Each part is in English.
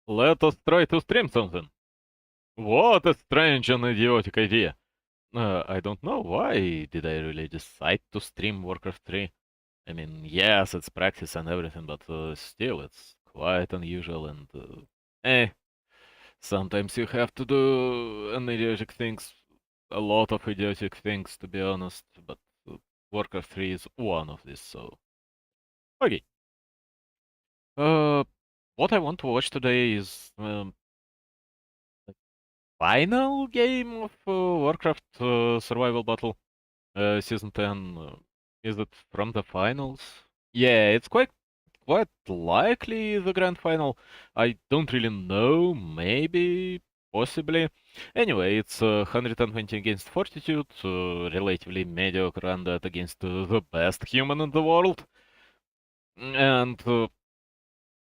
Let us try to stream something. What a strange and idiotic idea. I don't know why did I really decide to stream Warcraft 3. I mean, yes, it's practice and everything, but still, it's quite unusual and eh. Sometimes you have to do an idiotic things, a lot of idiotic things, to be honest. But Warcraft 3 is one of these, so okay. Uh, what I want to watch today is final game of Warcraft Survival Battle Season 10. Is it from the finals? Yeah, it's quite likely the grand final. I don't really know, maybe, possibly. Anyway, it's 120 against Fortitude, relatively mediocre undead against the best human in the world. And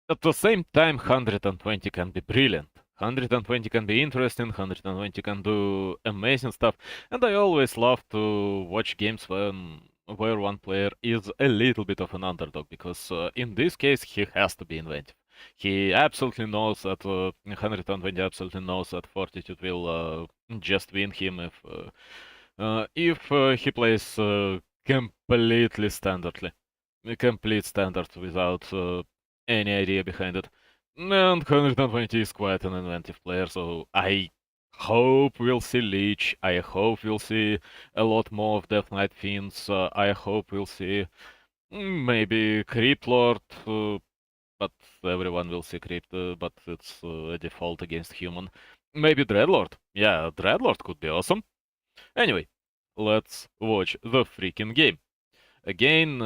at the same time, 120 can be brilliant. 120 can be interesting, 120 can do amazing stuff, and I always love to watch games where one player is a little bit of an underdog, because in this case he has to be inventive. He absolutely knows that 120 absolutely knows that Fortitude will just win him if he plays completely standardly, complete standard without any idea behind it. And 120 is quite an inventive player, so I hope we'll see Leech. I hope we'll see a lot more of Death Knight Fiends. I hope we'll see maybe Crypt Lord, but everyone will see Crypt, but it's a default against human. Maybe Dreadlord. Yeah, Dreadlord could be awesome. Anyway, let's watch the freaking game. Again,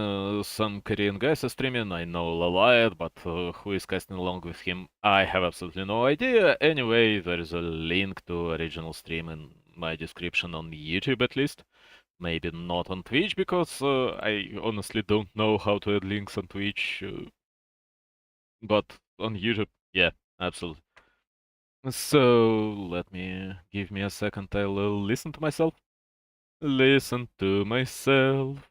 some Korean guys are streaming. I know Laliat, but who is casting along with him? I have absolutely no idea. Anyway, there is a link to original stream in my description on YouTube at least. Maybe not on Twitch, because I honestly don't know how to add links on Twitch. But on YouTube, yeah, absolutely. So, give me a second, I'll listen to myself. Listen to myself.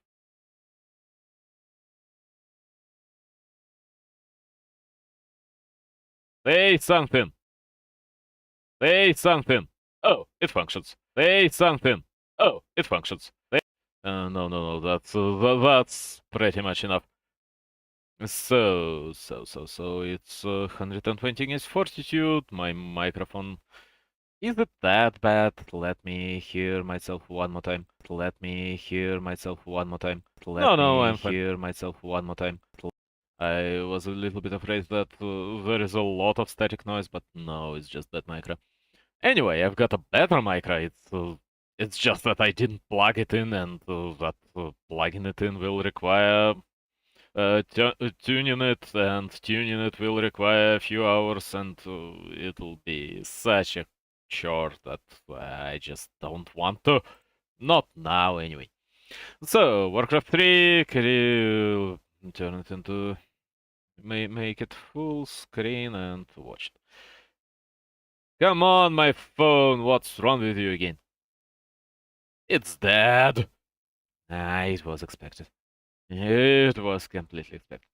Say something. Say something. Oh, it functions. Say something. Oh, it functions. No. That's pretty much enough. So it's 120 against Fortitude. My microphone, is it that bad? Let me hear myself one more time. Let me hear myself one more time. No, I'm fine. Hear myself one more time. I was a little bit afraid that there is a lot of static noise, but no, it's just that micro. Anyway, I've got a better micro. It's just that I didn't plug it in, and that plugging it in will require tuning it, and tuning it will require a few hours, and it'll be such a chore that I just don't want to. Not now, anyway. So, Warcraft 3, can you turn it into... Make it full screen and watch it. Come on, my phone, what's wrong with you again? It's dead! It was expected. It was completely expected.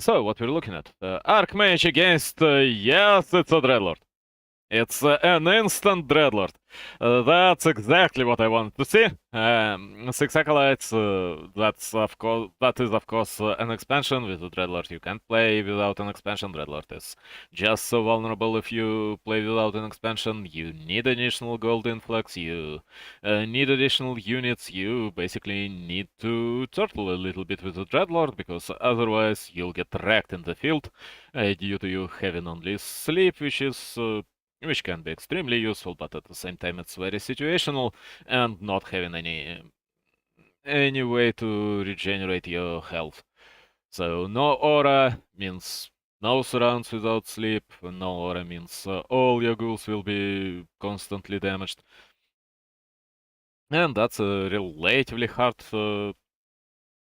So, what we're looking at? Archmage against, yes, it's a Dreadlord. It's an instant Dreadlord. That's exactly what I wanted to see. Six Acolytes, that is of course an expansion. With the Dreadlord you can't play without an expansion. Dreadlord is just so vulnerable if you play without an expansion. You need additional gold influx, you need additional units, you basically need to turtle a little bit with the Dreadlord, because otherwise you'll get wrecked in the field due to you having only sleep, which can be extremely useful, but at the same time it's very situational, and not having any way to regenerate your health. So no aura means no surrounds without sleep, no aura means all your ghouls will be constantly damaged. And that's a relatively hard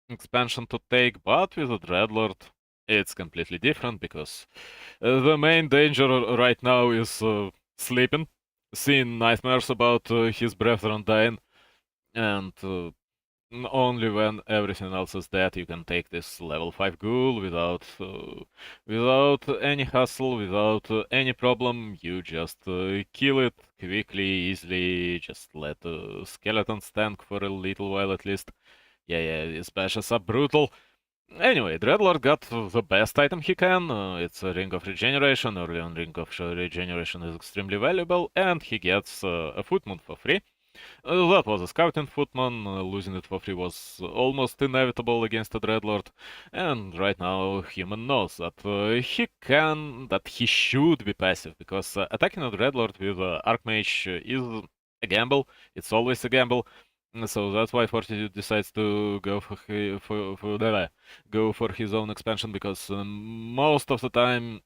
expansion to take, but with a Dreadlord it's completely different, because the main danger right now is sleeping, seeing nightmares about his brethren dying, and Only when everything else is dead, you can take this level 5 ghoul without any hassle, without any problem. You just kill it quickly, easily. Just let skeletons tank for a little while at least. Yeah, these bashes are brutal. Anyway, Dreadlord got the best item he can. It's a Ring of Regeneration. Early on, Ring of Regeneration is extremely valuable, and he gets a Footman for free. That was a Scouting Footman. Losing it for free was almost inevitable against a Dreadlord. And right now, Human knows that that he should be passive, because attacking a Dreadlord with Archmage is a gamble. It's always a gamble. So that's why Fortitude decides to go go for his own expansion, because most of the time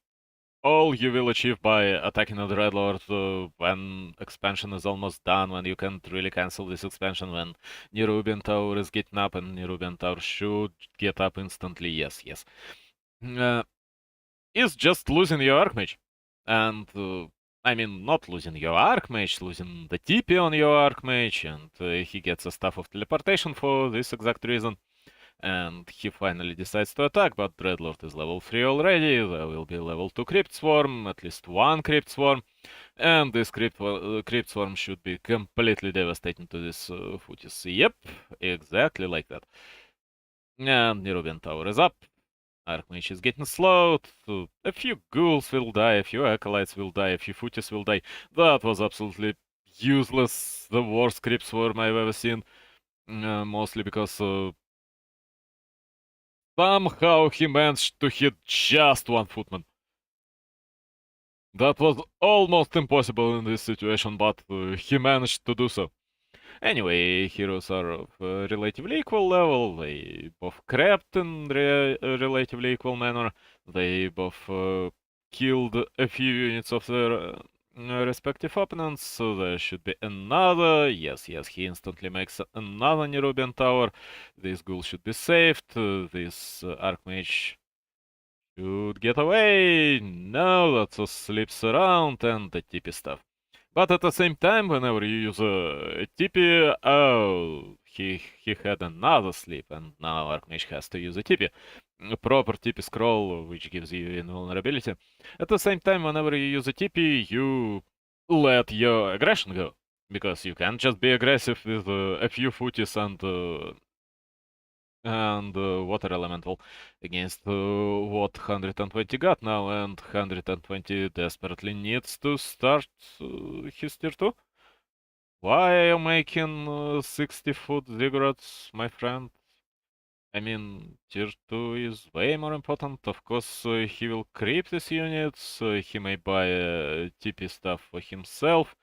all you will achieve by attacking a Dreadlord when expansion is almost done, when you can't really cancel this expansion, when Nerubian Tower is getting up, and Nerubian Tower should get up instantly, yes. Uh, is just losing your Archmage. And, I mean, not losing your Archmage, losing the TP on your Archmage, and he gets a Staff of Teleportation for this exact reason. And he finally decides to attack, but Dreadlord is level 3 already. There will be level 2 Crypt Swarm, at least one Crypt Swarm, and this Crypt Swarm should be completely devastating to this Footis. Yep, exactly like that. And Nerubian Tower is up. Archmage is getting slowed. A few ghouls will die, a few acolytes will die, a few Footis will die. That was absolutely useless. The worst Crypt Swarm I've ever seen. Mostly because somehow he managed to hit just one Footman. That was almost impossible in this situation, but he managed to do so. Anyway, heroes are of relatively equal level. They both crept in relatively equal manner. They both killed a few units of their respective opponents. So there should be another. Yes, he instantly makes another Nerubian Tower. This ghoul should be saved. This Archmage should get away. No, that's a slips around and the TP stuff. But at the same time, whenever you use a TP, oh, he had another slip, and now Archmage has to use a TP. A proper TP scroll, which gives you invulnerability. At the same time, whenever you use a TP, you let your aggression go. Because you can't just be aggressive with a few footies and water elemental against what 120 got now, and 120 desperately needs to start his tier 2. Why are you making 60-foot ziggurats, my friend? I mean, tier 2 is way more important. Of course, he will creep these units, he may buy TP stuff for himself.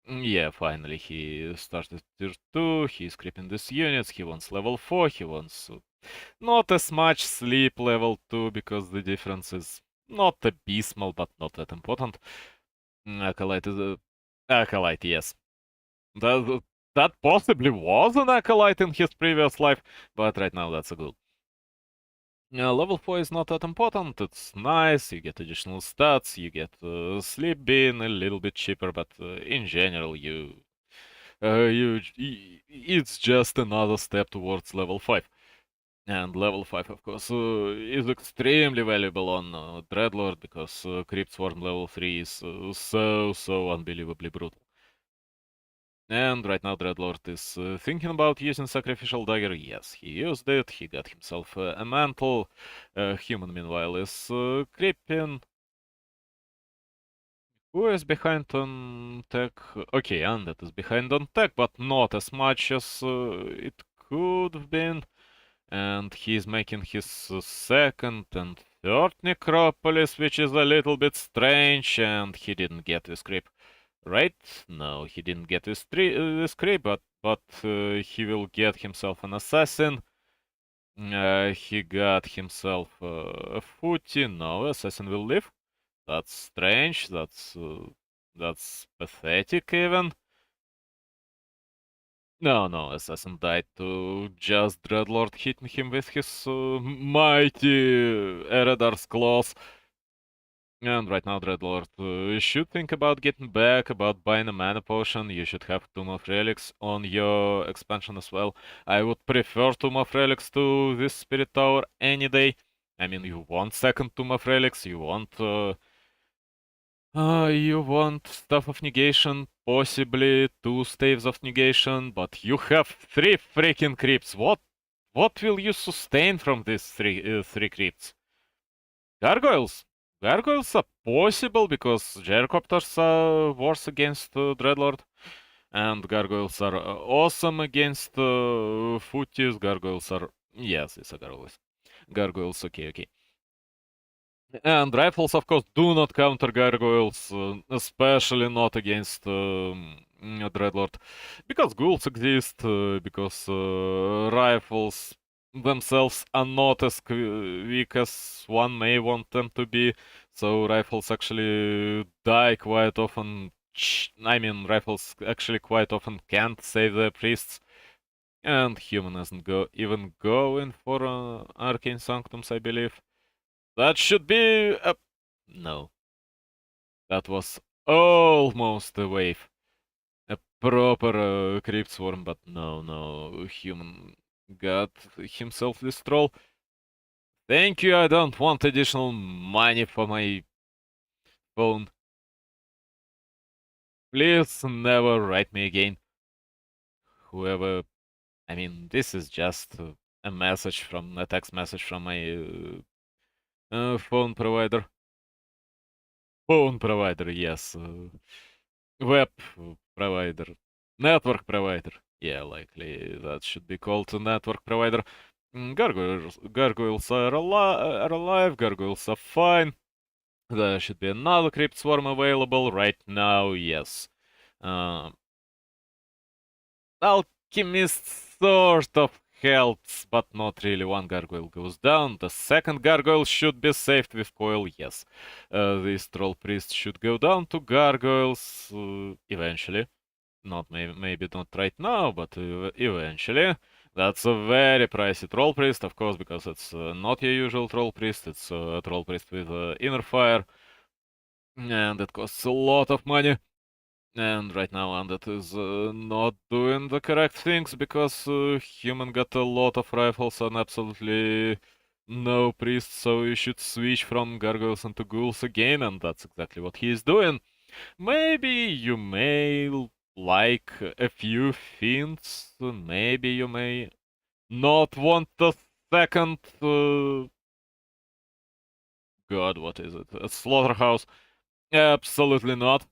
Yeah, finally he started tier 2, he's creeping these units, he wants level 4, he wants not as much sleep level 2, because the difference is not abysmal, but not that important. Acolyte is a... Acolyte, yes. That, that possibly was an Acolyte in his previous life, but right now that's a ghoul. Level 4 is not that important, it's nice, you get additional stats, you get sleep being a little bit cheaper, but in general it's just another step towards level 5. And level 5, of course, is extremely valuable on Dreadlord, because Crypt Swarm level 3 is so unbelievably brutal. And right now Dreadlord is thinking about using Sacrificial Dagger. Yes, he used it, he got himself a mantle. Human, meanwhile, is creeping. Who is behind on tech? Okay, Undead is behind on tech, but not as much as it could have been. And he's making his second and third necropolis, which is a little bit strange, and he didn't get this creep. Right? No, he didn't get this creep, but he will get himself an assassin. He got himself a footy. No, assassin will live. That's strange. That's pathetic even. No, assassin died to just Dreadlord hitting him with his mighty Eredar's claws. And right now, Dreadlord, you should think about getting back, about buying a mana potion. You should have Tomb of Relics on your expansion as well. I would prefer Tomb of Relics to this Spirit Tower any day. I mean, you want second Tomb of Relics, you want Staff of Negation, possibly two Staves of Negation, but you have three freaking creeps. What will you sustain from these three creeps? Gargoyles. Gargoyles are possible because Gyrocopters are worse against Dreadlord. And gargoyles are awesome against footies. Gargoyles are... Yes, it's a gargoyles. Gargoyles, okay. And rifles, of course, do not counter gargoyles, especially not against Dreadlord. Because ghouls exist, because rifles themselves are not as weak as one may want them to be. So rifles actually die quite often. I mean, rifles actually quite often can't save their priests. And human isn't even going for Arcane Sanctums, I believe. That should be a... No. That was almost a wave. A proper Crypt Swarm, but no. Human got himself this troll. Thank you, I don't want additional money for my phone. Please never write me again. Whoever... I mean, this is just a text message from my phone provider. Phone provider, yes. Web provider. Network provider. Yeah, likely that should be called a network provider. Gargoyles are alive, gargoyles are fine. There should be another Crypt Swarm available right now, yes. Alchemist sort of helps, but not really. One gargoyle goes down. The second gargoyle should be saved with coil, yes. This troll priest should go down to gargoyles eventually. Not maybe not right now, but eventually. That's a very pricey troll priest, of course, because it's not your usual troll priest. It's a troll priest with inner fire, and it costs a lot of money. And right now Undead is not doing the correct things because human got a lot of rifles and absolutely no priests, so you should switch from gargoyles into ghouls again, and that's exactly what he is doing. Maybe you may like a few fiends, maybe you may not want the second... God, what is it? A slaughterhouse? Absolutely not.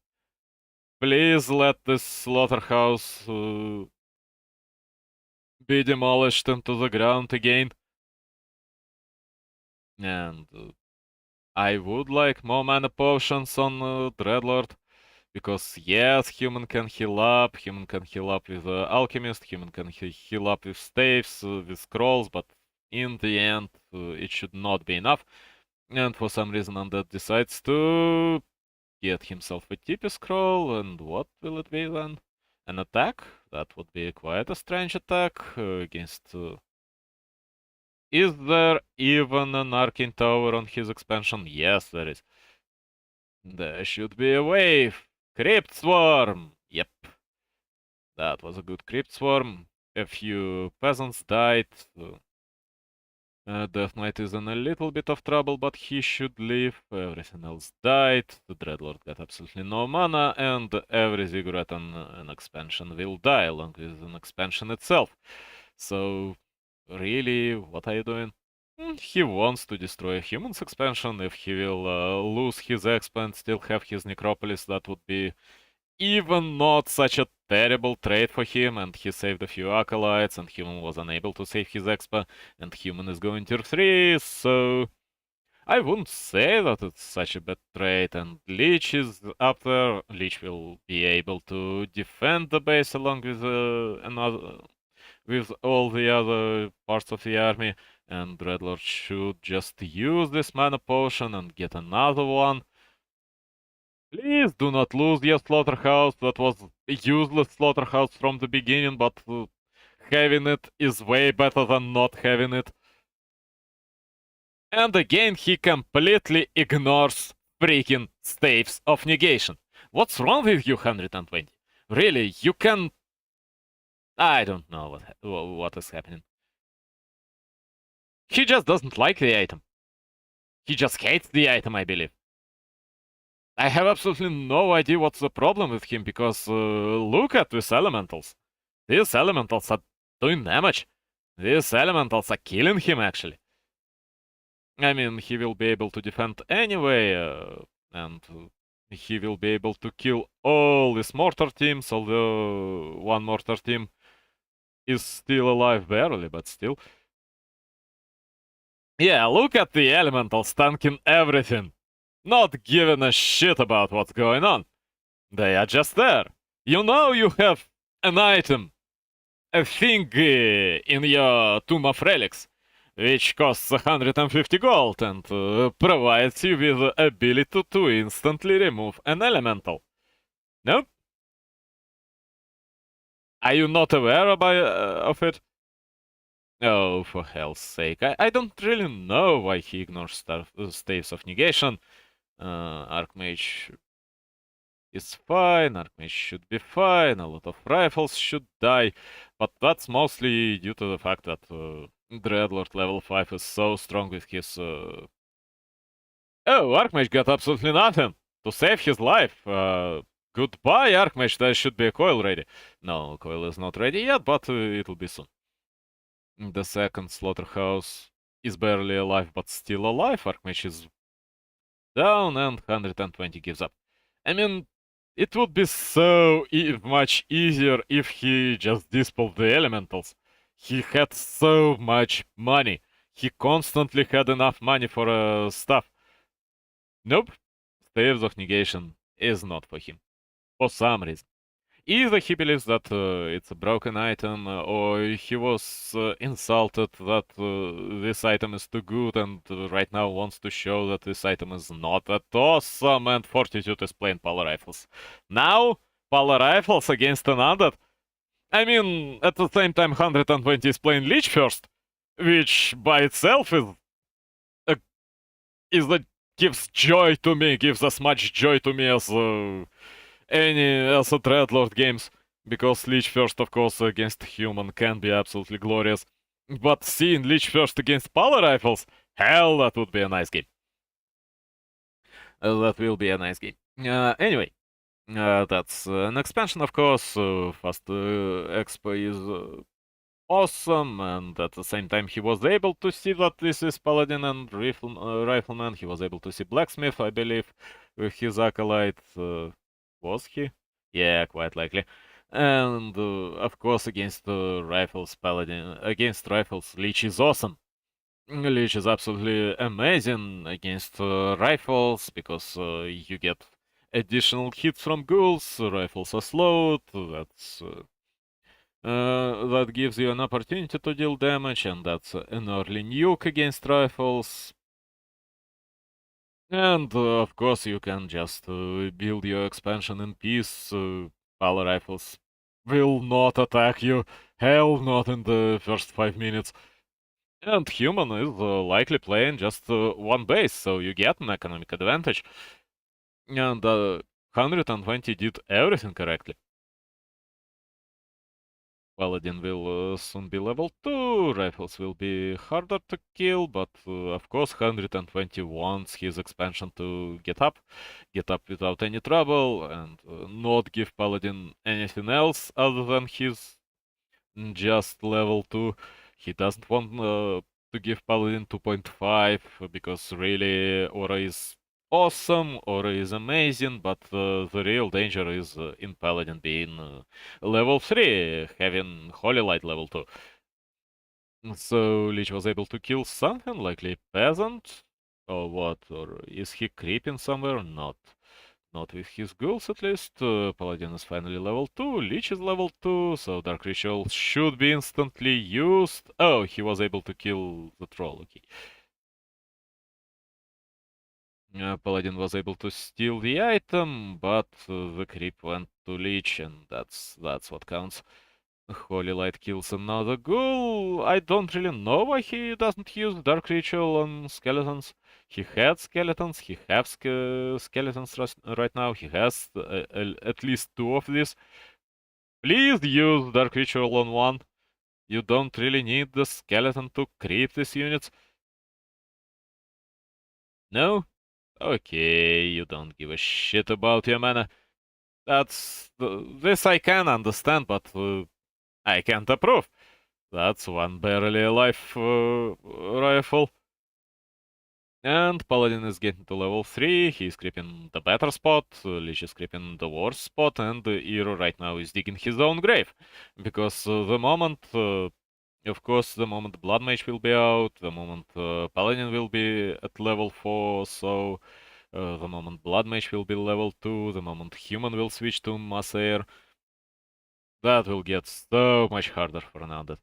Please let this slaughterhouse be demolished into the ground again. And I would like more mana potions on Dreadlord. Because yes, human can heal up with Alchemist, human can heal up with Staves, with Scrolls, but in the end, it should not be enough. And for some reason, Undead decides to get himself a TP Scroll, and what will it be then? An attack? That would be quite a strange attack against... Is there even an Arcane Tower on his expansion? Yes, there is. There should be a wave. Crypt Swarm! Yep. That was a good Crypt Swarm. A few peasants died. Death Knight is in a little bit of trouble, but he should live. Everything else died. The Dreadlord got absolutely no mana, and every Ziggurat on an expansion will die, along with an expansion itself. So, really, what are you doing? He wants to destroy a Human's expansion. If he will lose his exp and still have his Necropolis, that would be even not such a terrible trade for him, and he saved a few acolytes, and Human was unable to save his expa, and Human is going tier 3, so I wouldn't say that it's such a bad trade, and Lich is up there. Lich will be able to defend the base along with with all the other parts of the army, and Dreadlord should just use this mana potion and get another one. Please do not lose your slaughterhouse. That was a useless slaughterhouse from the beginning, but having it is way better than not having it. And again, he completely ignores freaking staves of negation. What's wrong with you, 120? Really, you can... I don't know what is happening. He just doesn't like the item. He just hates the item, I believe. I have absolutely no idea what's the problem with him, because look at these elementals. These elementals are doing damage. These elementals are killing him, actually. I mean, he will be able to defend anyway, and he will be able to kill all these mortar teams, although one mortar team is still alive barely, but still. Yeah, look at the elementals tanking everything. Not giving a shit about what's going on. They are just there. You know you have an item, a thing in your Tomb of Relics, which costs 150 gold and provides you with the ability to instantly remove an elemental. Nope. Are you not aware of it? Oh, for hell's sake. I don't really know why he ignores staves of negation. Archmage is fine, Archmage should be fine, a lot of rifles should die, but that's mostly due to the fact that Dreadlord level 5 is so strong with his... Oh, Archmage got absolutely nothing to save his life. Goodbye, Archmage, there should be a coil ready. No, coil is not ready yet, but it'll be soon. The second slaughterhouse is barely alive, but still alive. Archmage is down and 120 gives up. I mean, it would be so much easier if he just dispelled the elementals. He had so much money. He constantly had enough money for stuff. Nope. Staves of Negation is not for him. For some reason. Either he believes that it's a broken item, or he was insulted that this item is too good and right now wants to show that this item is not that awesome, and Fortitude is playing Power Rifles. Now, Power Rifles against an undead? I mean, at the same time 120 is playing Leech first, which by itself is that gives joy to me, gives as much joy to me as a Dreadlord games, because Leech first, of course, against human can be absolutely glorious. But seeing Leech first against Power Rifles, hell, that would be a nice game. That will be a nice game. Anyway, that's an expansion, of course. Fast Expo is awesome, and at the same time he was able to see that this is Paladin and Rifleman. He was able to see Blacksmith, I believe, with his Acolyte. Was he? Yeah, quite likely. And of course, against Rifles, Paladin, against Rifles, Leech is awesome. Leech is absolutely amazing against Rifles, because you get additional hits from ghouls. Rifles are slowed. That gives you an opportunity to deal damage, and that's an early nuke against Rifles. And of course you can just build your expansion in peace. Power Rifles will not attack you. Hell, not in the first 5 minutes. And Human is likely playing just one base, so you get an economic advantage. And 120 did everything correctly. Paladin will soon be level 2, Rifles will be harder to kill, but of course 120 wants his expansion to get up without any trouble, and not give Paladin anything else other than his just level 2. He doesn't want to give Paladin 2.5, because really Aura is awesome, Aura is amazing, but the real danger is in Paladin being level 3, having Holy Light level 2. So Lich was able to kill something, likely Peasant, or what? Or is he creeping somewhere? Not. Not with his ghouls, at least. Paladin is finally level 2, Lich is level 2, so Dark Ritual should be instantly used. Oh, he was able to kill the troll, okay. Paladin was able to steal the item, but the creep went to Lich, and that's what counts. Holy Light kills another ghoul. I don't really know why he doesn't use Dark Ritual on skeletons. He had skeletons, he has skeletons right now, he has at least two of these. Please use Dark Ritual on one. You don't really need the skeleton to creep these units. No? Okay, you don't give a shit about your mana. This I can understand, but I can't approve. That's one barely alive rifle. And Paladin is getting to level 3, he's creeping the better spot, Lich is creeping the worst spot, and Hero right now is digging his own grave. Because the moment, of course, the moment Blood Mage will be out, the moment Paladin will be at level 4, so the moment Blood Mage will be level 2, the moment Human will switch to Mass Air, that will get so much harder for Undead.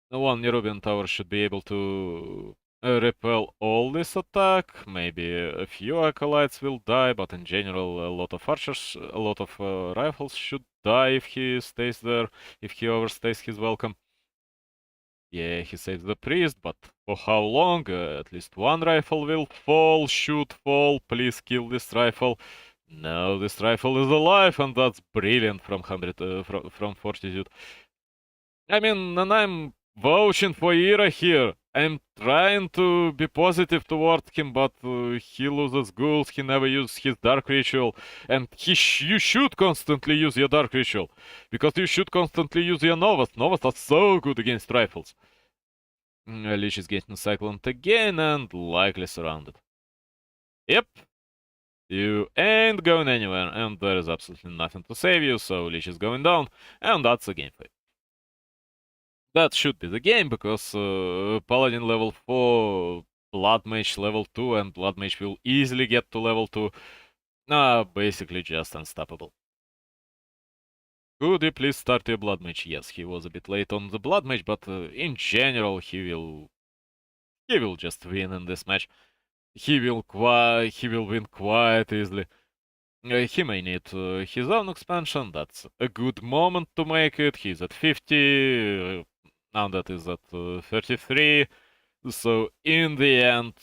One Nerubian tower should be able to repel all this attack. Maybe a few acolytes will die, but in general, a lot of archers, a lot of rifles should die if he stays there, if he overstays his welcome. Yeah, he saves the priest, but for how long? At least one rifle will fall, should fall. Please kill this rifle. No, this rifle is alive, and that's brilliant from from Fortitude. I mean, and I'm vouching for Ira here. I'm trying to be positive towards him, but he loses ghouls, he never uses his Dark Ritual, and you should constantly use your Dark Ritual, because you should constantly use your Novas. Novas are so good against rifles. Lich is getting cycloned again and likely surrounded. Yep, you ain't going anywhere, and there is absolutely nothing to save you, so Lich is going down, and that's a game for you. That should be the game, because Paladin level 4, Blood Mage level 2, and Blood Mage will easily get to level 2. Basically just unstoppable. Could you please start your Blood Mage? Yes, he was a bit late on the Blood Mage, but in general he will just win in this match. He will win quite easily. He may need his own expansion, that's a good moment to make it. He's at 50, now that is at 33. So in the end,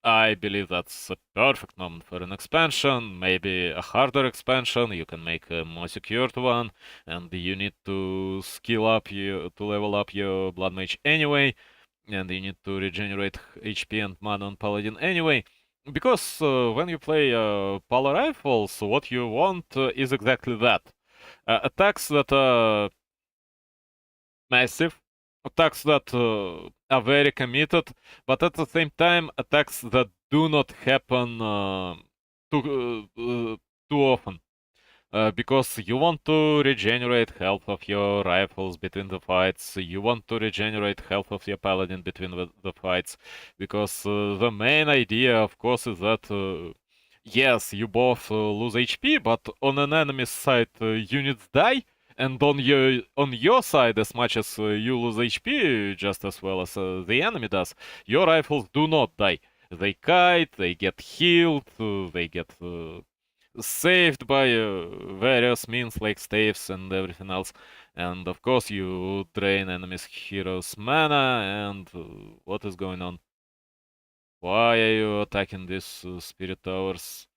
I believe that's a perfect moment for an expansion, maybe a harder expansion. You can make a more secured one, and you need to to level up your Blood Mage anyway, and you need to regenerate HP and mana on Paladin anyway. Because when you play Polar Rifles, what you want is exactly that. Attacks that are massive, attacks that are very committed, but at the same time, attacks that do not happen too often. Because you want to regenerate health of your rifles between the fights, you want to regenerate health of your paladin between the fights, because the main idea, of course, is that yes, you both lose HP, but on an enemy's side, units die, and on your side, as much as you lose HP, just as well as the enemy does, your rifles do not die. They kite, they get healed, they get saved by various means like staves and everything else. And of course, you drain enemies' heroes' mana. And what is going on? Why are you attacking these spirit towers?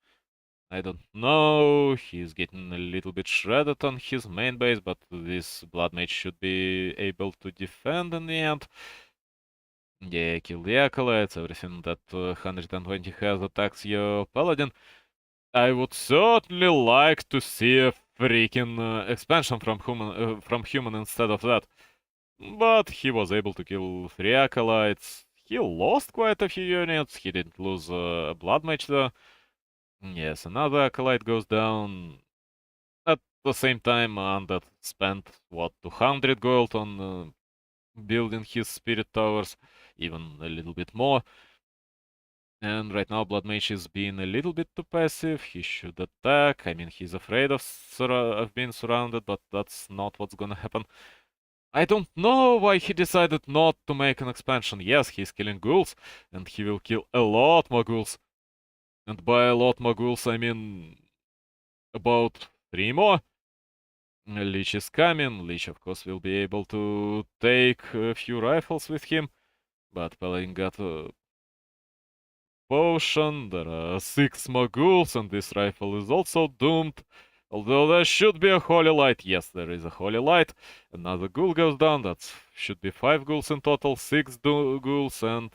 I don't know. He's getting a little bit shredded on his main base, but this Blood Mage should be able to defend in the end. Yeah, kill the acolytes, everything that 120 has attacks your paladin. I would certainly like to see a freaking expansion from human instead of that. But he was able to kill 3 acolytes. He lost quite a few units. He didn't lose a blood mage though. Yes, another acolyte goes down. At the same time, Undead spent, what, 200 gold on building his spirit towers, even a little bit more. And right now Blood Mage is being a little bit too passive. He should attack. I mean, he's afraid of being surrounded, but that's not what's gonna happen. I don't know why he decided not to make an expansion. Yes, he's killing ghouls, and he will kill a lot more ghouls. And by a lot more ghouls, I mean about 3 more. Lich is coming. Lich, of course, will be able to take a few rifles with him, but Paladin got a potion. There are 6 Moguls, and this rifle is also doomed. Although there should be a Holy Light. Yes, there is a Holy Light. Another ghoul goes down. That should be 5 ghouls in total, 6 ghouls, and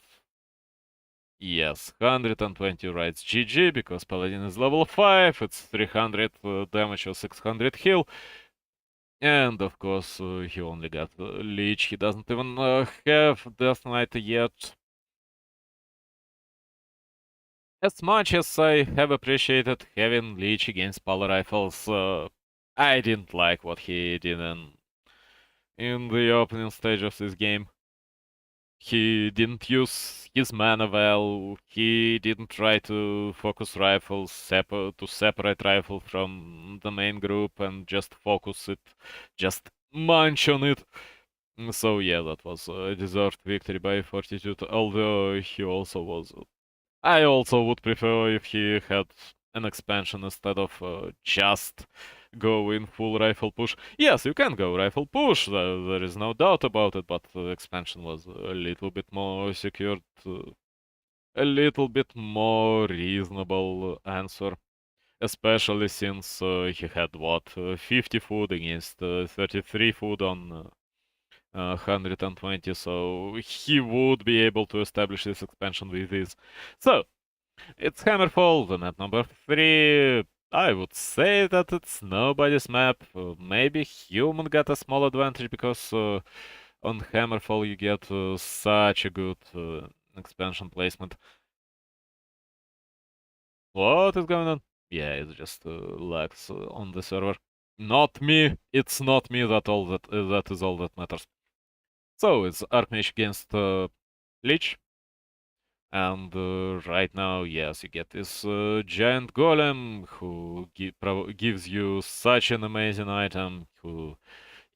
yes, 120 rights GG, because Paladin is level 5, it's 300 damage or 600 heal. And of course, he only got Leech, he doesn't even have Death Knight yet. As much as I have appreciated having Leech against Power Rifles, I didn't like what he did in the opening stage of this game. He didn't use his mana well, he didn't try to focus rifles, to separate rifle from the main group and just focus it, just munch on it. So yeah, that was a deserved victory by Fortitude, although he also was... I also would prefer if he had an expansion instead of just go in full rifle push. Yes, you can go rifle push, there is no doubt about it, but the expansion was a little bit more secured, a little bit more reasonable answer. Especially since he had, what, 50 food against 33 food on 120, so he would be able to establish this expansion with this. So, it's Hammerfall, the map number 3. I would say that it's nobody's map. Maybe Human got a small advantage because on Hammerfall you get such a good expansion placement. What is going on? Yeah, it's just lags on the server. Not me. It's not me. That is all that matters. So it's Archmage against Lich. And right now, yes, you get this giant golem who gives you such an amazing item, who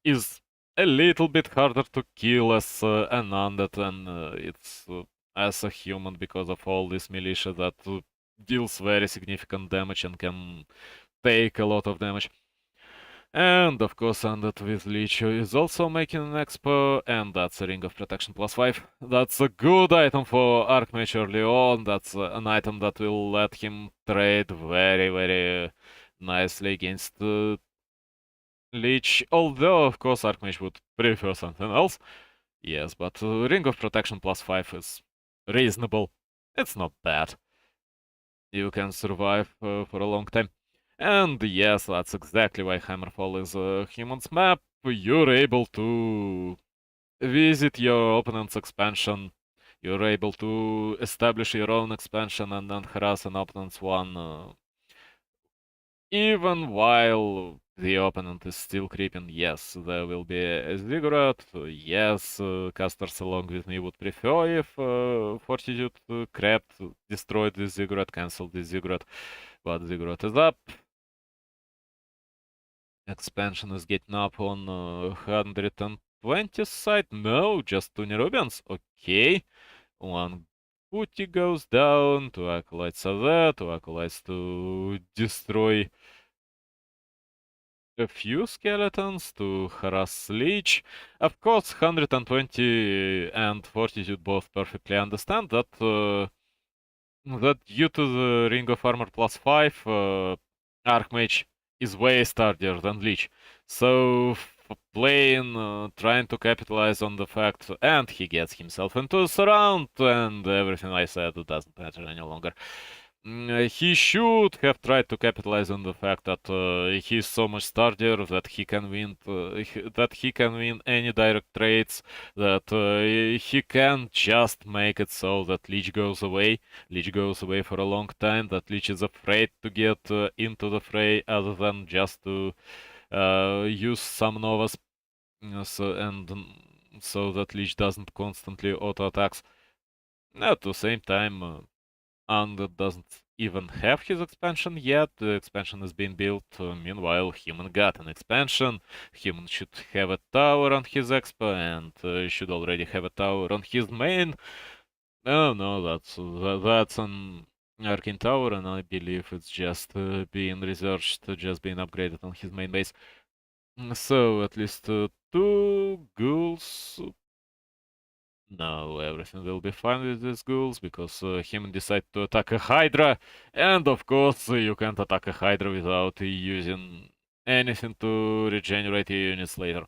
is a little bit harder to kill as an undead than it's as a human, because of all this militia that deals very significant damage and can take a lot of damage. And of course, Undead with Leech is also making an expo, and that's a Ring of Protection +5. That's a good item for Archmage early on. That's an item that will let him trade very, very nicely against Leech. Although, of course, Archmage would prefer something else. Yes, but Ring of Protection +5 is reasonable. It's not bad. You can survive for a long time. And yes, that's exactly why Hammerfall is a human's map. You're able to visit your opponent's expansion. You're able to establish your own expansion and then harass an opponent's one, even while the opponent is still creeping. Yes, there will be a ziggurat. Yes, casters along with me would prefer if Fortitude crept, destroyed this ziggurat, cancelled this ziggurat, but ziggurat is up. Expansion is getting up on 120 side. No, just two Nerubians. Okay. One booty goes down, two acolytes are there, two acolytes to destroy a few skeletons, to harass Leech. Of course, 120 and Fortitude both perfectly understand that that due to the Ring of Armor +5, Archmage is way sturdier than Lich. So playing, trying to capitalize on the fact, and he gets himself into a surround, and everything I said doesn't matter any longer. He should have tried to capitalize on the fact that he's so much sturdier that he can win, that he can win any direct trades, that he can just make it so that Lich goes away. Lich goes away for a long time, that Lich is afraid to get into the fray other than just to use some Novas, so that Lich doesn't constantly auto-attacks. At the same time, Undead doesn't even have his expansion yet. The expansion is being built. Meanwhile, Human got an expansion. Human should have a tower on his expo, and should already have a tower on his main. Oh no, that's an Arcane Tower, and I believe it's just being researched, just being upgraded on his main base. So at least two ghouls. No, everything will be fine with these ghouls because him decide to attack a Hydra, and of course you can't attack a Hydra without using anything to regenerate your units later.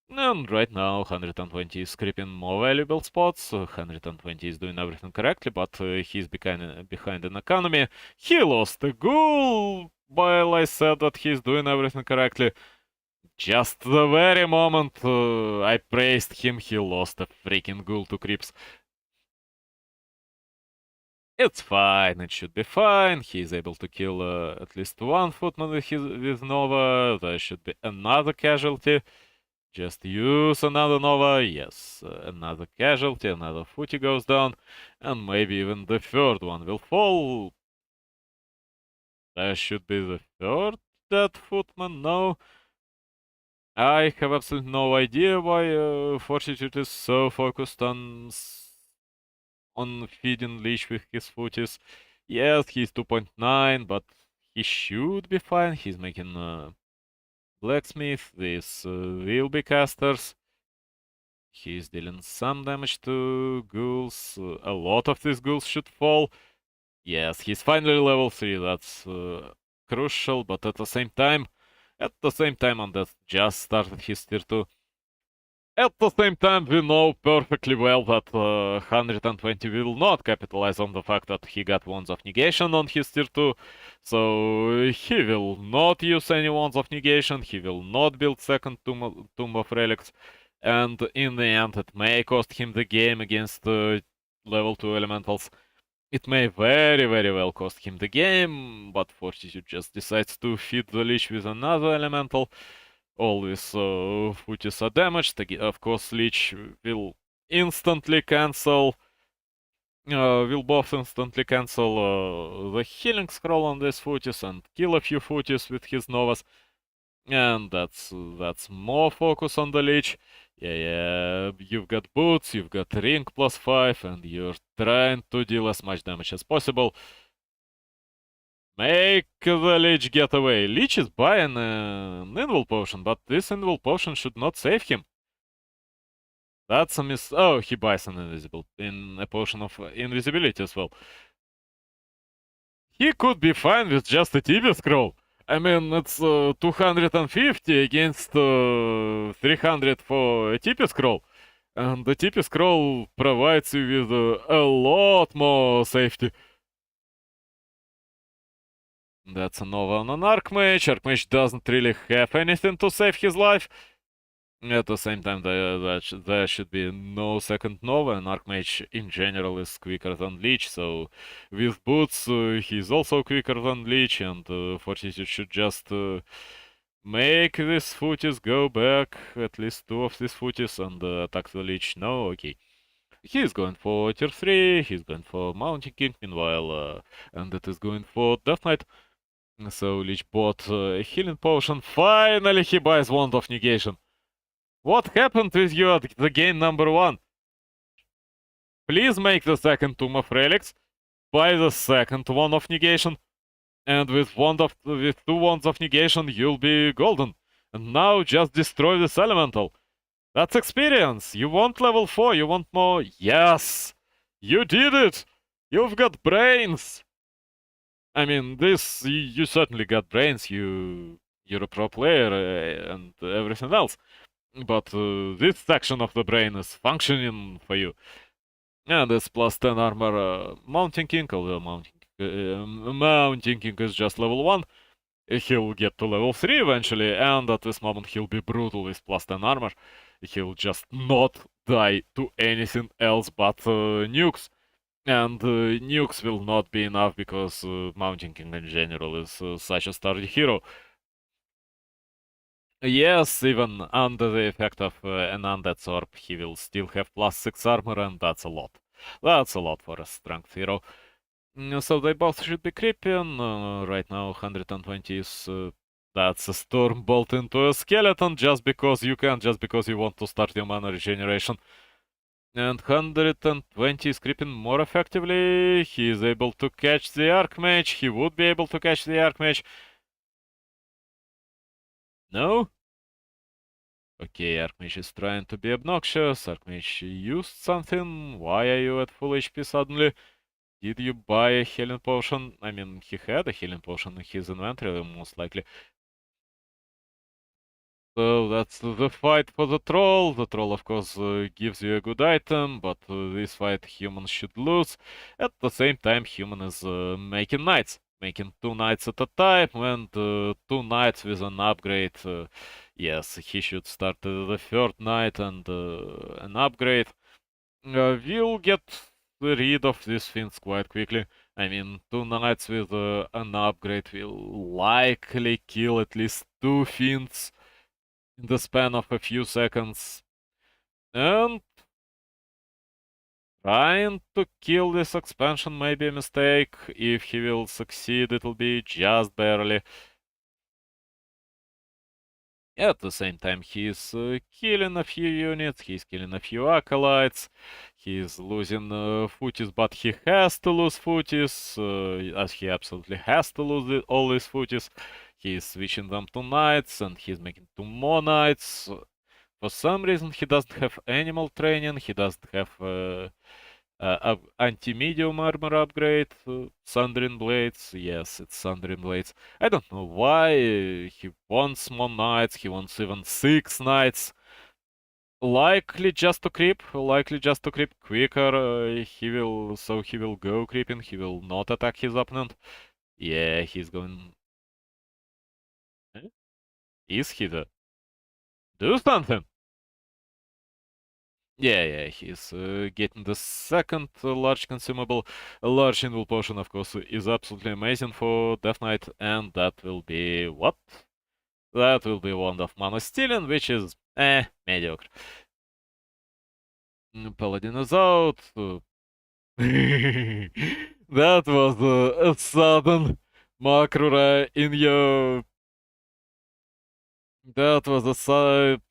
And right now 120 is creeping more valuable spots, 120 is doing everything correctly, but he's behind in economy. He lost a ghoul while I said that he's doing everything correctly. Just the very moment I praised him, he lost a freaking ghoul to creeps. It's fine, it should be fine. He is able to kill at least one footman with Nova. There should be another casualty. Just use another Nova. Yes, another casualty, another footy goes down. And maybe even the third one will fall. There should be the third dead footman. No. I have absolutely no idea why Fortitude is so focused on feeding Leech with his footies. Yes, he's 2.9, but he should be fine. He's making Blacksmith with will be casters. He's dealing some damage to ghouls. A lot of these ghouls should fall. Yes, he's finally level 3. That's crucial, but at the same time, Undeath just started his tier 2. At the same time, we know perfectly well that 120 will not capitalize on the fact that he got Wands of Negation on his tier 2, so he will not use any Wands of Negation, he will not build second Tomb of Relics, and in the end it may cost him the game against level 2 elementals. It may very, very well cost him the game, but Fortitude just decides to feed the Lich with another elemental. Always footies are damaged. Of course, Lich will instantly cancel. Will both instantly cancel the healing scroll on these footies and kill a few footies with his Novas. And that's more focus on the Lich. Yeah, you've got boots, you've got ring +5, and you're trying to deal as much damage as possible. Make the Lich get away. Lich is buying an Invul Potion, but this Invul Potion should not save him. That's a miss. Oh, he buys an a potion of invisibility as well. He could be fine with just a TP scroll. I mean, it's 250 against 300 for a TP scroll. And the TP scroll provides you with a lot more safety. That's a Nova on an Archmage. Archmage doesn't really have anything to save his life. At the same time, there should be no second Nova, and Archmage in general is quicker than Leech, so with boots he's also quicker than Leech, and Fortitude should just make these footies go back, at least two of these footies, and attack the Leech. No, okay. He's going for tier 3, he's going for Mountain King, meanwhile, and it is going for Death Knight. So Leech bought a healing potion. Finally he buys Wand of Negation. What happened with you at the game number 1? Please make the second Tomb of Relics. Buy the second Wand of Negation. And with two Wands of Negation, you'll be golden. And now just destroy this elemental. That's experience. You want level 4, you want more. Yes! You did it! You've got brains! I mean, you certainly got brains. You're a pro player and everything else. But this section of the brain is functioning for you. And this plus 10 armor Mountain King, although Mountain King is just level 1. He'll get to level 3 eventually, and at this moment he'll be brutal with plus 10 armor. He'll just not die to anything else but nukes. And nukes will not be enough because Mountain King in general is such a sturdy hero. Yes, even under the effect of an Undead's Orb, he will still have plus 6 armor, and that's a lot. That's a lot for a strength hero. So they both should be creeping. Right now, 120 is... that's a Storm Bolt into a Skeleton, just because you can, just because you want to start your mana regeneration. And 120 is creeping more effectively. He is able to catch the Archmage. He would be able to catch the Archmage. No? Okay, Archmage is trying to be obnoxious. Archmage used something. Why are you at full HP suddenly? Did you buy a healing potion? I mean, he had a healing potion in his inventory, most likely. So that's the fight for the troll. The troll, of course, gives you a good item, but this fight humans should lose. At the same time, human is making knights, making 2 knights at a time, and 2 knights with an upgrade. Yes, he should start the third knight and an upgrade. We'll get rid of these things quite quickly. I mean, 2 knights with an upgrade will likely kill at least 2 fiends in the span of a few seconds. And trying to kill this expansion may be a mistake. If he will succeed, it'll be just barely. At the same time, he's killing a few units, he's killing a few acolytes, he's losing footies, but he has to lose footies, as he absolutely has to lose all these footies. He's switching them to knights, and he's making 2 more knights. For some reason, he doesn't have animal training, he doesn't have anti-medium armor upgrade, Sundering Blades. Yes, it's Sundering Blades. I don't know why he wants more knights, he wants even 6 knights. Likely just to creep quicker. He will go creeping, he will not attack his opponent. Yeah, he's going. Eh? Is he the. Do something! Yeah, he's getting the second large consumable. A large invul potion, of course, is absolutely amazing for Death Knight, and that will be what? That will be Wand of Mana Stealing, which is, mediocre. Paladin is out. That was a sudden Makrura in your... That was a sudden...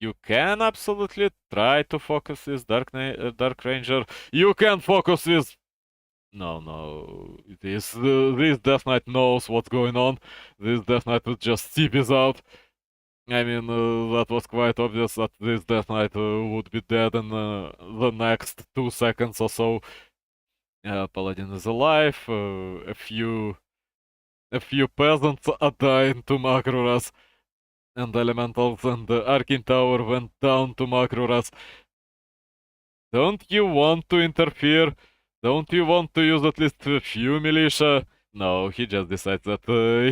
You can absolutely try to focus with Dark Ranger. You can focus with... No. This Death Knight knows what's going on. This Death Knight would just see this out. I mean, that was quite obvious that this Death Knight would be dead in the next 2 seconds or so. Paladin is alive. A few peasants are dying to Makruras. And elementals and the Arcane Tower went down to Makruras. Don't you want to interfere? Don't you want to use at least a few militia? No, he just decides that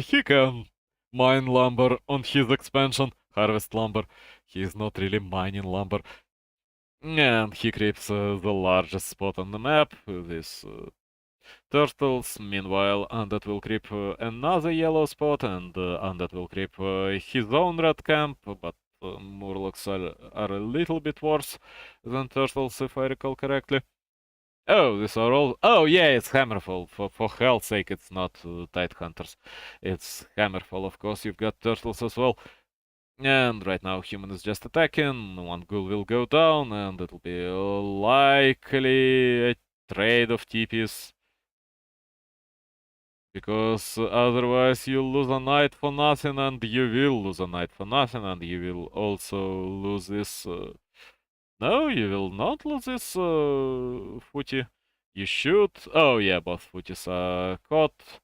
he can mine lumber on his expansion, harvest lumber. He's not really mining lumber. And he creeps the largest spot on the map, this turtles. Meanwhile, Undead will creep another yellow spot, and Undead will creep his own red camp, but Murlocs are a little bit worse than turtles, if I recall correctly. Oh, these are all... Oh, yeah, it's Hammerfall. For hell's sake, it's not Tide Hunters. It's Hammerfall, of course. You've got turtles as well. And right now, human is just attacking. 1 ghoul will go down, and it'll be likely a trade of TPs. Because otherwise you'll lose a knight for nothing, and you will lose a knight for nothing, and you will also lose this... No, you will not lose this footy. You should... Oh yeah, both footies are caught.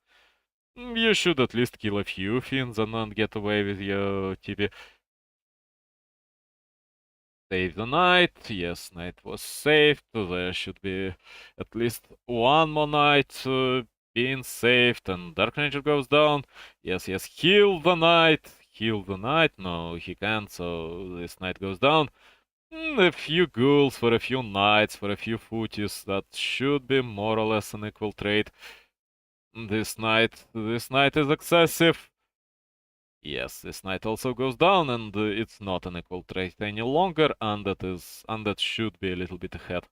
You should at least kill a few fiends and then get away with your TP. Save the knight. Yes, knight was saved. There should be at least 1 more knight being saved, and Dark Ranger goes down. Yes, heal the knight. Heal the knight. No, he can't, so this knight goes down. A few ghouls for a few knights, for a few footies. That should be more or less an equal trade. This knight is excessive. Yes, this knight also goes down, and it's not an equal trade any longer, and that should be a little bit ahead.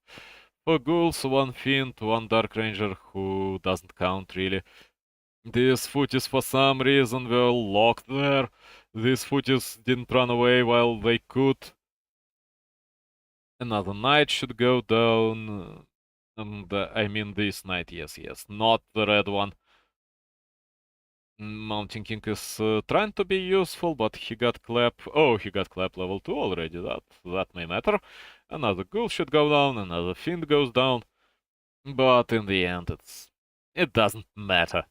For ghouls, 1 fiend, 1 Dark Ranger, who doesn't count really. These footies for some reason were locked there. These footies didn't run away while they could. Another knight should go down. I mean this knight, yes, not the red one. Mountain King is trying to be useful, but he got clap. Oh, he got clap level 2 already. That may matter. Another ghoul should go down, another fiend goes down. But in the end, it doesn't matter.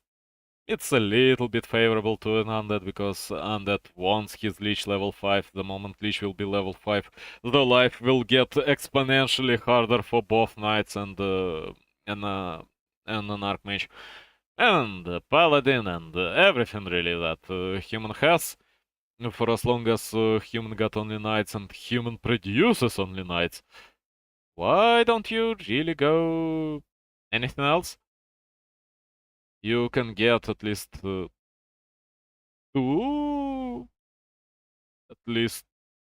It's a little bit favorable to an undead because undead once his leech level 5, the moment leech will be level 5, the life will get exponentially harder for both knights and, uh, and an archmage. And paladin and everything really that human has. For as long as human got only knights and human produces only knights. Why don't you really go anything else? You can get two, at least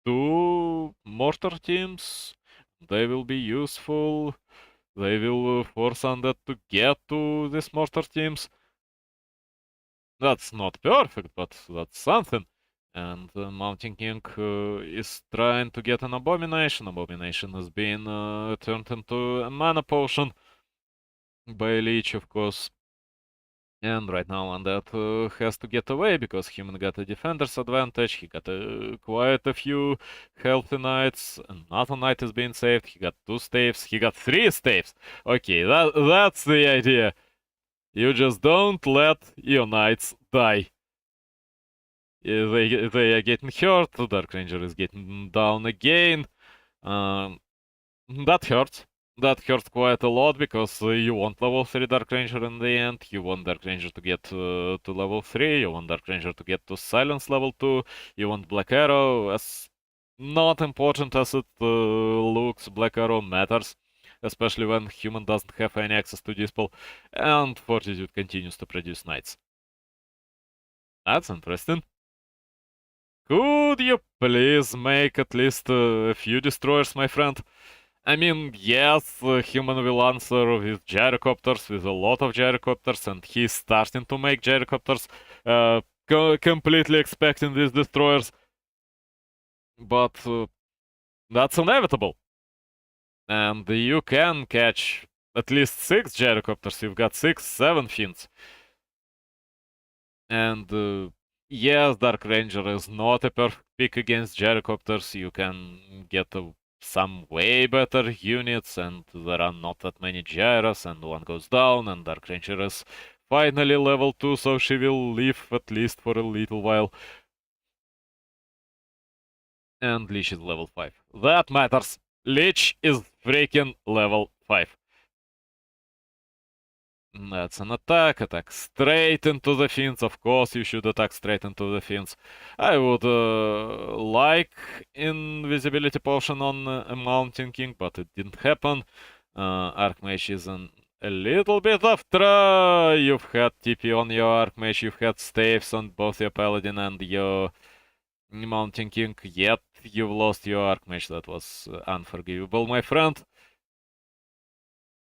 two mortar teams. They will be useful. They will force undead to get to these mortar teams. That's not perfect, but that's something. And Mountain King is trying to get an Abomination. Abomination is being turned into a mana potion by Leech, of course. And right now Undead has to get away because human got a defender's advantage. He got quite a few healthy knights. Another knight is being saved. He got 2 staves. He got 3 staves. Okay, that's the idea. You just don't let your knights die. They are getting hurt. Dark Ranger is getting down again. That hurts. That hurts quite a lot because you want level 3 Dark Ranger in the end. You want Dark Ranger to get to level 3. You want Dark Ranger to get to Silence level 2. You want Black Arrow. As not important as it looks, Black Arrow matters. Especially when human doesn't have any access to Dispel. And Fortitude continues to produce knights. That's interesting. Could you please make at least a few destroyers, my friend? I mean, yes, human will answer with gyrocopters, with a lot of gyrocopters, and he's starting to make gyrocopters, completely expecting these destroyers. But that's inevitable. And you can catch at least 6 gyrocopters. You've got 6, 7 fiends. And yes, Dark Ranger is not a perfect pick against gyrocopters. You can get some way better units, and there are not that many gyros, and one goes down, and Dark Ranger is finally level 2, so she will live at least for a little while. And Lich is level 5. That matters. Lich is freaking level 5. That's an attack straight into the fins. Of course, you should attack straight into the fins. I would like invisibility potion on a Mountain King, but it didn't happen. Archmage is in a little bit of trouble. You've had TP on your Archmage, you've had staves on both your Paladin and your Mountain King, yet you've lost your Archmage. That was unforgivable, my friend.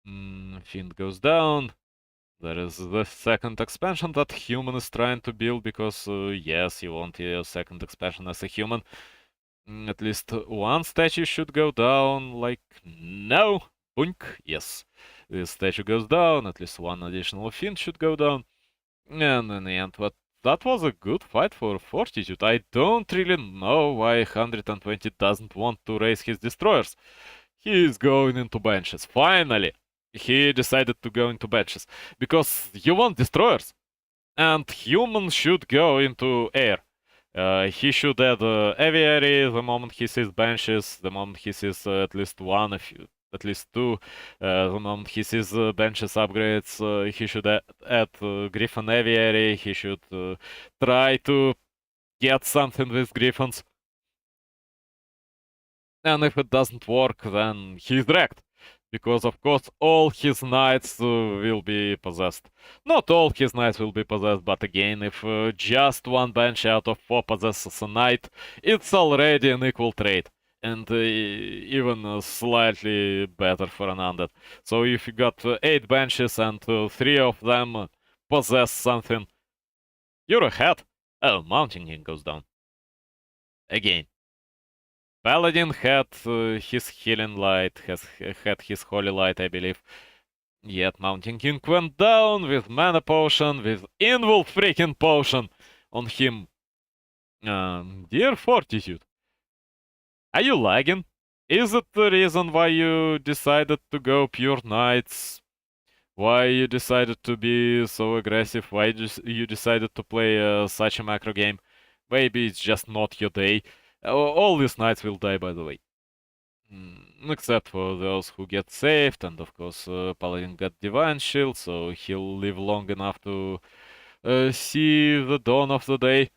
Fiend goes down. There is the second expansion that human is trying to build because, yes, you want your second expansion as a human. At least one statue should go down, like, no, boink, yes. This statue goes down, at least one additional fiend should go down. And in the end, that was a good fight for Fortitude. I don't really know why 120 doesn't want to raise his destroyers. He is going into benches, finally! He decided to go into benches. Because you want destroyers. And humans should go into air. He should add aviary the moment he sees benches, the moment he sees at least one, at least two. The moment he sees benches upgrades, he should add Griffin aviary. He should try to get something with Griffins. And if it doesn't work, then he's wrecked. Because, of course, all his knights will be possessed. Not all his knights will be possessed, but again, if just one bench out of 4 possesses a knight, it's already an equal trade. And even slightly better for an undead. So if you got 8 benches and 3 of them possess something, you're ahead. Oh, Mountain King goes down. Again. Paladin had his healing light, had his holy light, I believe. Yet Mountain King went down with Mana Potion, with Invul freaking Potion on him. Dear Fortitude, are you lagging? Is it the reason why you decided to go pure Knights? Why you decided to be so aggressive? Why you decided to play such a macro game? Maybe it's just not your day. All these Knights will die, by the way. Except for those who get saved, and of course Paladin got Divine Shield, so he'll live long enough to see the dawn of the day.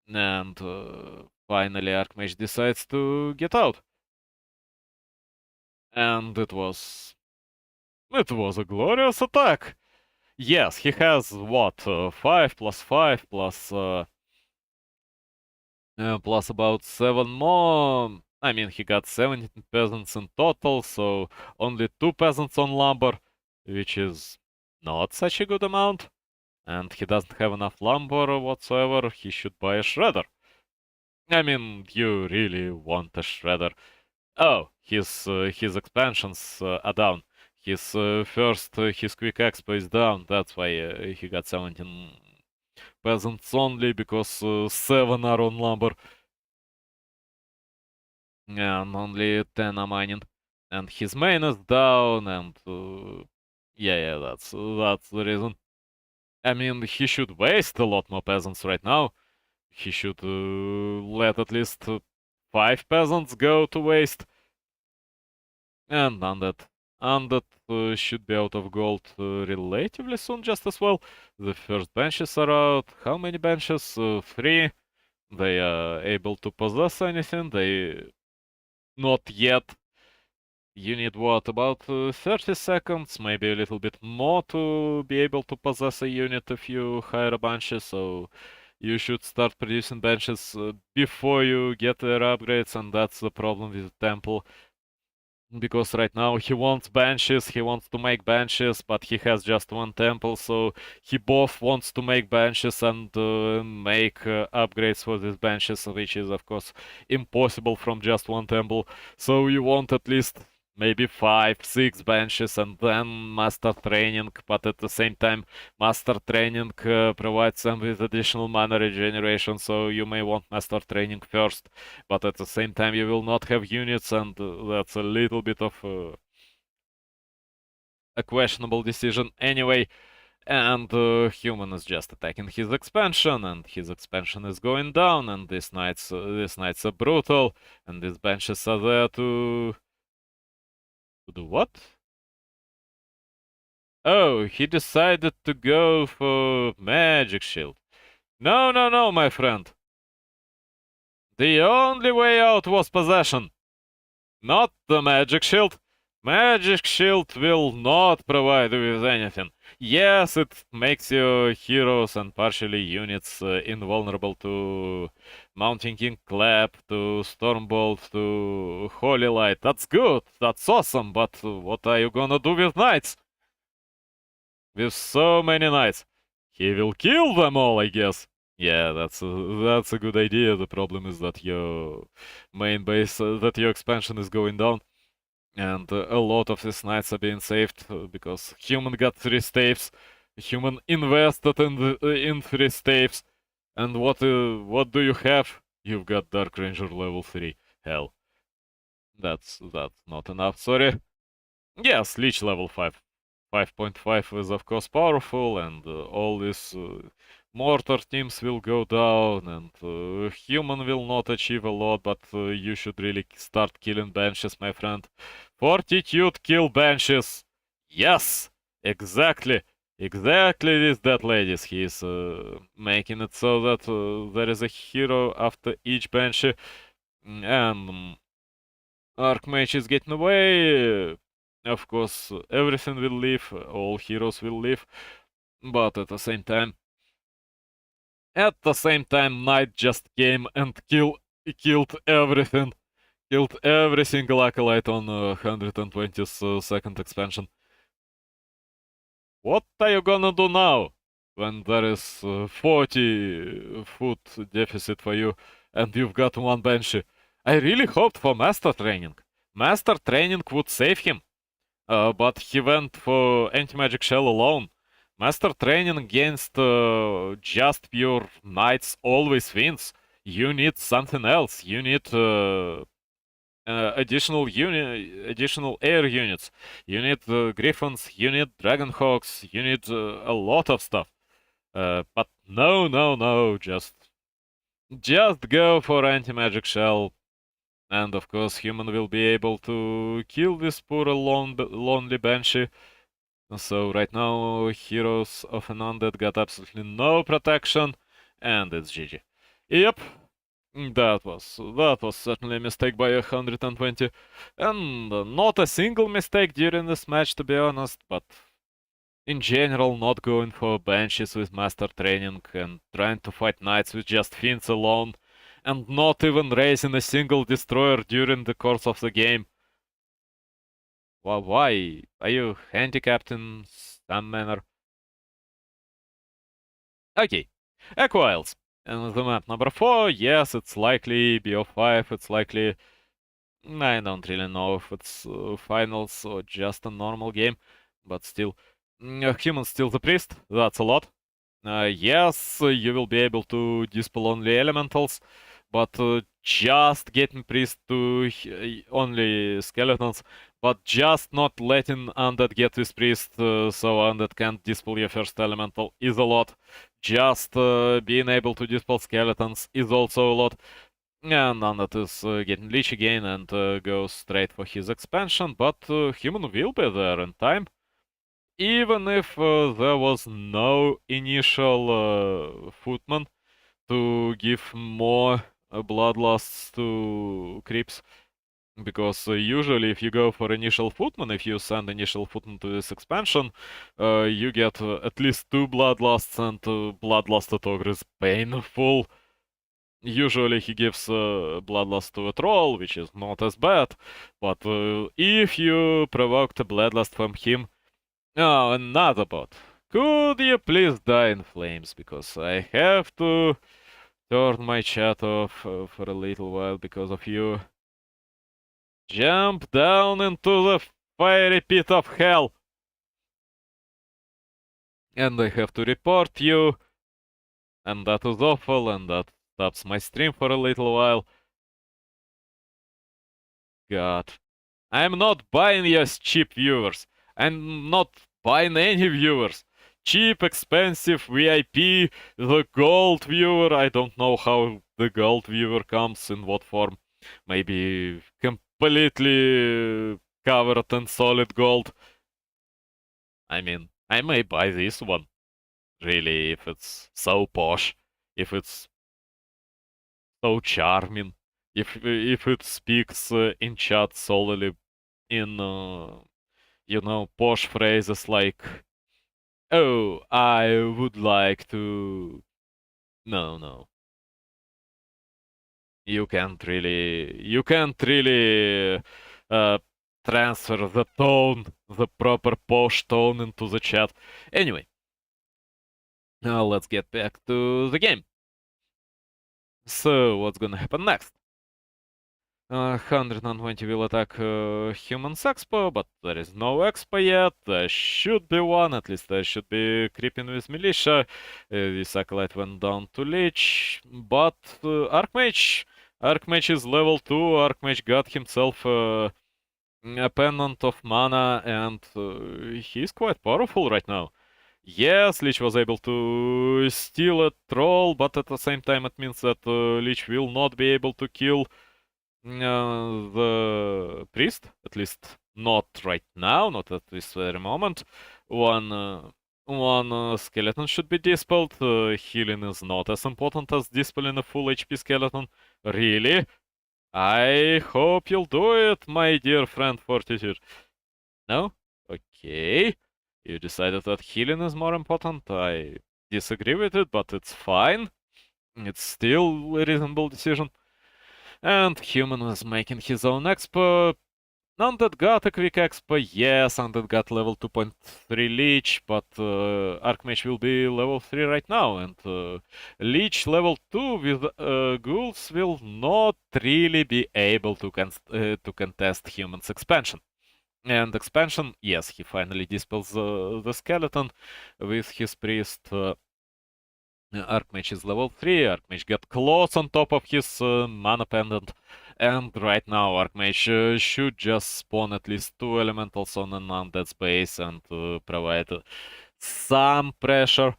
And finally Archmage decides to get out. And it was a glorious attack. Yes, he has what, 5 plus 5 plus about 7 more. I mean, he got 17 peasants in total, so only 2 peasants on lumber, which is not such a good amount. And he doesn't have enough lumber whatsoever, he should buy a shredder. I mean, you really want a shredder. Oh, his expansions are down. His his quick expo is down, that's why he got 17 peasants only, because 7 are on lumber. And only 10 are mining. And his main is down, and yeah, that's the reason. I mean, he should waste a lot more peasants right now. He should let at least 5 peasants go to waste. And Undead should be out of gold relatively soon, just as well. The first benches are out. How many benches? 3. They are able to possess anything. They not yet. You need what, about 30 seconds, maybe a little bit more to be able to possess a unit if you hire a benches, so you should start producing benches before you get their upgrades, and that's the problem with the temple. Because right now he wants benches, he wants to make benches, but he has just one temple, so he both wants to make benches and make upgrades for these benches, which is of course impossible from just one temple. So you want at least maybe 5, 6 benches and then master training, but at the same time master training provides them with additional mana regeneration, so you may want master training first, but at the same time you will not have units, and that's a little bit of a questionable decision anyway. And human is just attacking his expansion, and his expansion is going down, and these knights are brutal, and these benches are there to do what? Oh, he decided to go for magic shield. No, no, no, my friend. The only way out was possession, not the magic shield. Magic shield will not provide you with anything. Yes, it makes your heroes and partially units invulnerable to Mountain King Clap, to Stormbolt, to Holy Light. That's good, that's awesome, but what are you gonna do with knights? With so many knights. He will kill them all, I guess. Yeah, that's a good idea. The problem is that your main base, that your expansion is going down, and a lot of these knights are being saved because human got 3 staves. Human invested in 3 staves, and what do you have? You've got Dark Ranger level 3. Hell, that's not enough. Sorry. Yes, Leech level 5. 5.5 is of course powerful, and all these mortar teams will go down, and human will not achieve a lot, but you should really start killing benches, my friend. Fortitude kill benches! Yes! Exactly! Exactly these dead ladies. He is making it so that there is a hero after each bench, and Archmage is getting away. Of course, everything will leave, all heroes will leave, but at the same time, Knight just came and killed everything. Killed every single acolyte on 122nd expansion. What are you gonna do now? When there is 40 food deficit for you, and you've got one Banshee. I really hoped for Master Training. Master Training would save him. But he went for anti-magic shell alone. Master training against just pure knights always wins. You need something else. You need additional air units. You need griffins. You need dragonhawks. You need a lot of stuff. But no. Just go for anti-magic shell. And of course, human will be able to kill this poor lonely banshee. So right now, heroes of an undead got absolutely no protection, and it's GG. Yep, that was certainly a mistake by 120, and not a single mistake during this match, to be honest. But in general, not going for banshees with master training and trying to fight knights with just fiends alone, and not even raising a single destroyer during the course of the game. Well, why? Are you handicapped in some manner? Okay, Equiles. And the map number 4, yes, it's likely BO5, it's likely... I don't really know if it's finals or just a normal game, but still. Human still the priest, that's a lot. Yes, you will be able to dispel only elementals, but just getting priest to only skeletons, but just not letting undead get this priest so undead can't dispel your first elemental is a lot. Just being able to dispel skeletons is also a lot. And undead is getting leech again and goes straight for his expansion, but human will be there in time. Even if there was no initial footman to give more bloodlusts to creeps, because usually if you go for initial footman, if you send initial footman to this expansion, you get at least 2 bloodlusts, and bloodlust at ogre is painful. Usually he gives bloodlust to a troll, which is not as bad, but if you provoked a bloodlust from him... Oh, another bot. Could you please die in flames, because I have to turn my chat off for a little while because of you. Jump down into the fiery pit of hell. And I have to report you. And that is awful, and that stops my stream for a little while. God. I'm not buying your cheap viewers. I'm not buying any viewers. Cheap, expensive, VIP, the gold viewer. I don't know how the gold viewer comes, in what form. Maybe completely covered in solid gold. I mean, I may buy this one. Really, if it's so posh. If it's so charming. If it speaks in chat solely in posh phrases like, "Oh, I would like to..." No. You can't really transfer the tone, the proper posh tone into the chat. Anyway, now let's get back to the game. So, what's gonna happen next? 120 will attack Human's Expo, but there is no Expo yet. There should be one, at least there should be creeping with Militia. The Acolyte went down to Lich, but Archmage is level 2. Archmage got himself a Pennant of Mana, and he's quite powerful right now. Yes, Lich was able to steal a troll, but at the same time it means that Lich will not be able to kill the priest, at least not right now, not at this very moment. One skeleton should be dispelled. Healing is not as important as dispelling a full HP skeleton. Really? I hope you'll do it, my dear friend Fortitude. No? Okay. You decided that healing is more important. I disagree with it, but it's fine. It's still a reasonable decision. And Human was making his own expo. Undead got a quick expo, yes, Undead got level 2.3 Leech, but Archmage will be level 3 right now, and Leech level 2 with Ghouls will not really be able to contest Human's expansion. And expansion, yes, he finally dispels the skeleton with his priest. Archmage is level 3, Archmage got claws on top of his mana pendant, and right now Archmage should just spawn at least 2 elementals on an undead space and provide some pressure.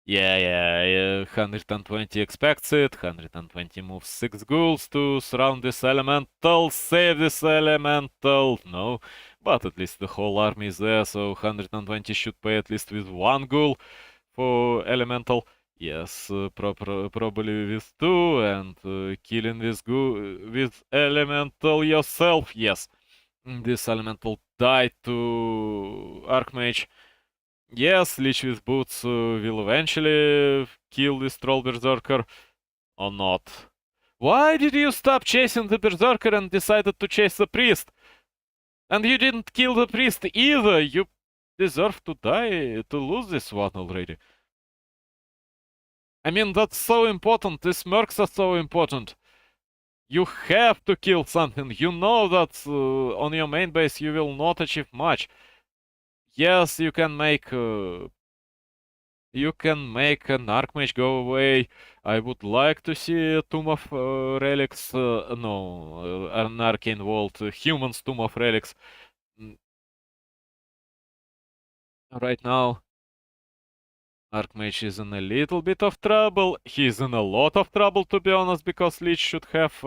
Yeah, 120 expects it, 120 moves 6 ghouls to surround this elemental, save this elemental, no, but at least the whole army is there, so 120 should pay at least with 1 ghoul for elemental. Yes, probably with 2, and killing with elemental yourself, yes. This elemental died to Archmage. Yes, Lich with Boots will eventually kill this Troll Berserker, or not. Why did you stop chasing the Berserker and decided to chase the Priest? And you didn't kill the Priest either! You deserve to die, to lose this one already. I mean, that's so important. These mercs are so important. You have to kill something. You know that on your main base you will not achieve much. Yes, you can make an Archmage go away. I would like to see a Tomb of Relics. No, an Arcane Vault, Human's Tomb of Relics. Mm, Right now, Archmage is in a little bit of trouble. He's in a lot of trouble, to be honest, because Lich should have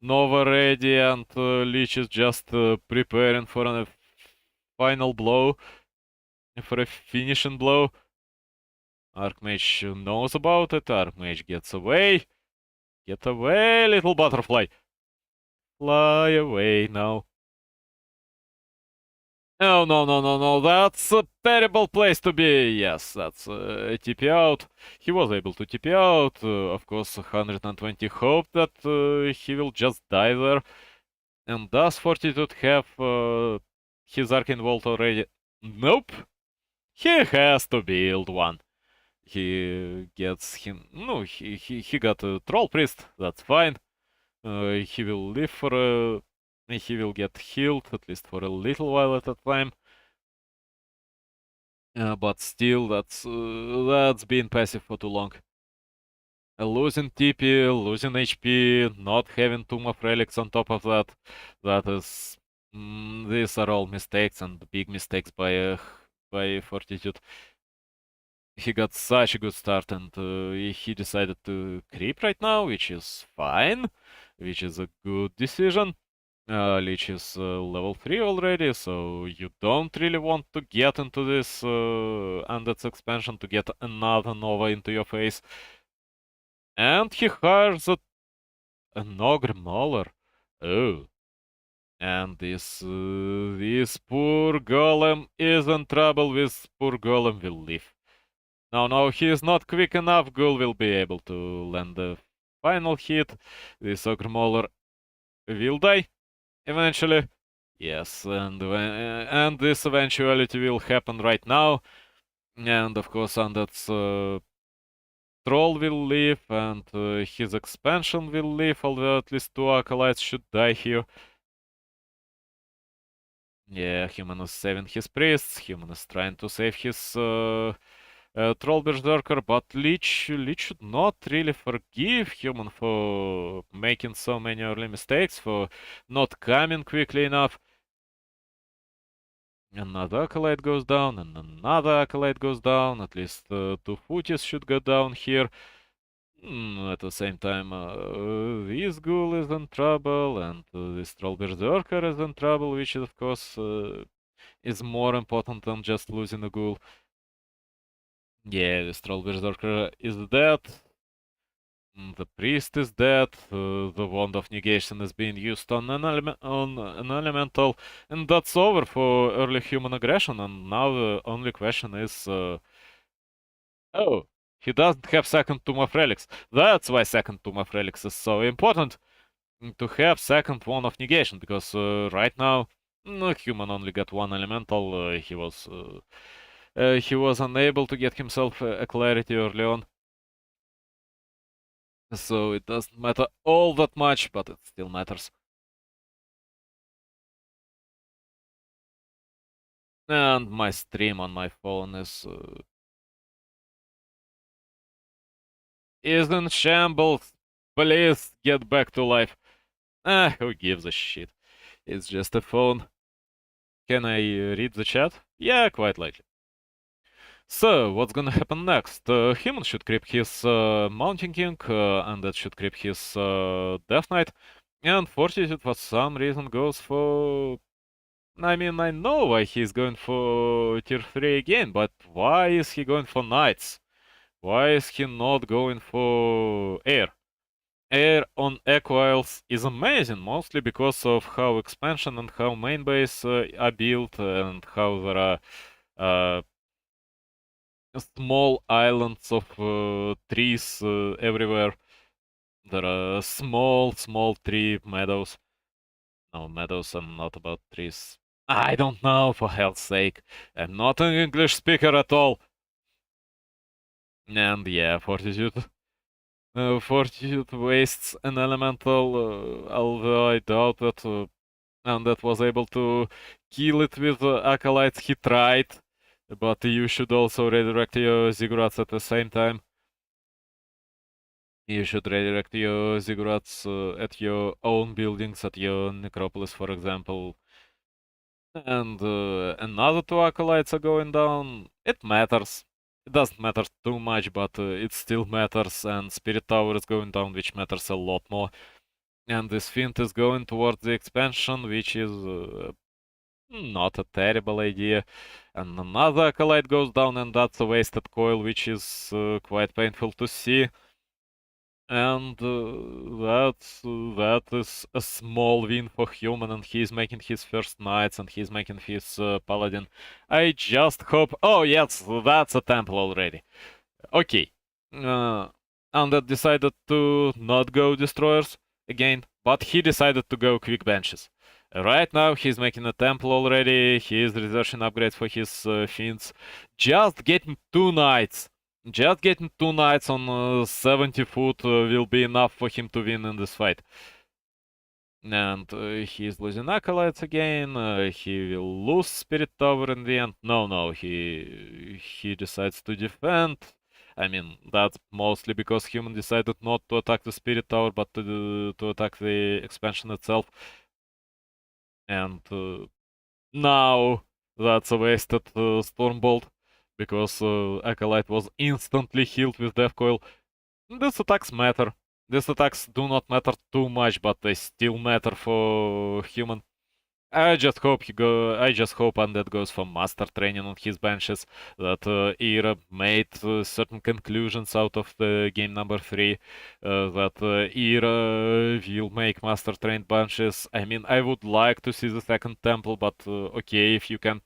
Nova ready, and Lich is just preparing for a final blow, for a finishing blow. Archmage knows about it. Archmage gets away. Get away, little butterfly. Fly away now. Oh, no. That's a terrible place to be. Yes, that's TP out. He was able to TP out. Of course, 120 hope that he will just die there. And does Fortitude have his Arcane Vault already? Nope. He has to build one. He gets him. No, he got a Troll Priest. That's fine. He will live for a. He will get healed at least for a little while at a time. But still, that's been passive for too long. Losing TP, losing HP, not having Tomb of Relics on top of that. That is. These are all mistakes, and big mistakes by Fortitude. He got such a good start, and he decided to creep right now, which is fine, which is a good decision. Lich is level 3 already, so you don't really want to get into this Undead's expansion to get another Nova into your face. And he hires an Ogre Mauler. Oh. And this poor golem is in trouble. This poor golem will live. No, he is not quick enough. Ghoul will be able to land the final hit. This Ogre Mauler will die eventually. Yes, and this eventuality will happen right now. And of course, Undead's Troll will live, and his expansion will live, although at least 2 acolytes should die here. Yeah, Human is saving his priests, Human is trying to save his Troll Berserker, but Lich should not really forgive Human for making so many early mistakes, for not coming quickly enough. Another acolyte goes down, and another acolyte goes down. At least 2 footies should go down here. At the same time, this ghoul is in trouble, and this Troll Berserker is in trouble, which is, of course, is more important than just losing a ghoul. Yeah, this Troll Berserker is dead. The priest is dead. The wand of negation is being used on an elemental, and that's over for early human aggression. And now the only question is, oh, he doesn't have second Tomb of Relics. That's why second Tomb of Relics is so important, to have second wand of negation, because right now human only got one elemental. He was unable to get himself a clarity early on. So it doesn't matter all that much, but it still matters. And my stream on my phone is in shambles. Please get back to life. Ah, who gives a shit? It's just a phone. Can I read the chat? Yeah, quite likely. So, what's gonna happen next? Human should creep his Mountain King, and that should creep his Death Knight. And Fortitude for some reason goes for... I mean, I know why he's going for tier 3 again, but why is he going for Knights? Why is he not going for Air? Air on Equiles is amazing, mostly because of how expansion and how main base are built, and how there are uh, small islands of trees everywhere. There are small tree meadows. No, meadows are not about trees. I don't know, for hell's sake. I'm not an English speaker at all. And yeah, Fortitude. Fortitude wastes an elemental, although I doubt that, and that was able to kill it with acolytes. He tried, but you should also redirect your ziggurats at the same time. You should redirect your ziggurats at your own buildings, at your necropolis, for example. And another two acolytes are going down. It matters. It doesn't matter too much, but it still matters. And Spirit Tower is going down, which matters a lot more. And this Fiend is going towards the expansion, which is not a terrible idea. And another acolyte goes down, and that's a wasted coil, which is quite painful to see. And that is a small win for Human, and he's making his first Knights, and he's making his Paladin. I just hope... Oh, yes, that's a Temple already. Okay. And that decided to not go Destroyers again, but he decided to go Quick Benches. Right now, he's making a Temple already, he is researching upgrades for his Fiends. Just getting 2 Knights. Just getting 2 Knights on 70 foot will be enough for him to win in this fight. And he's losing Acolytes again, he will lose Spirit Tower in the end. No, he decides to defend. I mean, that's mostly because Human decided not to attack the Spirit Tower, but to attack the expansion itself. And now that's a wasted Stormbolt, because Acolyte was instantly healed with Death Coil. These attacks matter. These attacks do not matter too much, but they still matter for Human. I just hope Undead goes for master training on his benches, that Ira made certain conclusions out of the game number 3, that Ira will make master trained benches. I mean, I would like to see the second temple, but okay, if you can't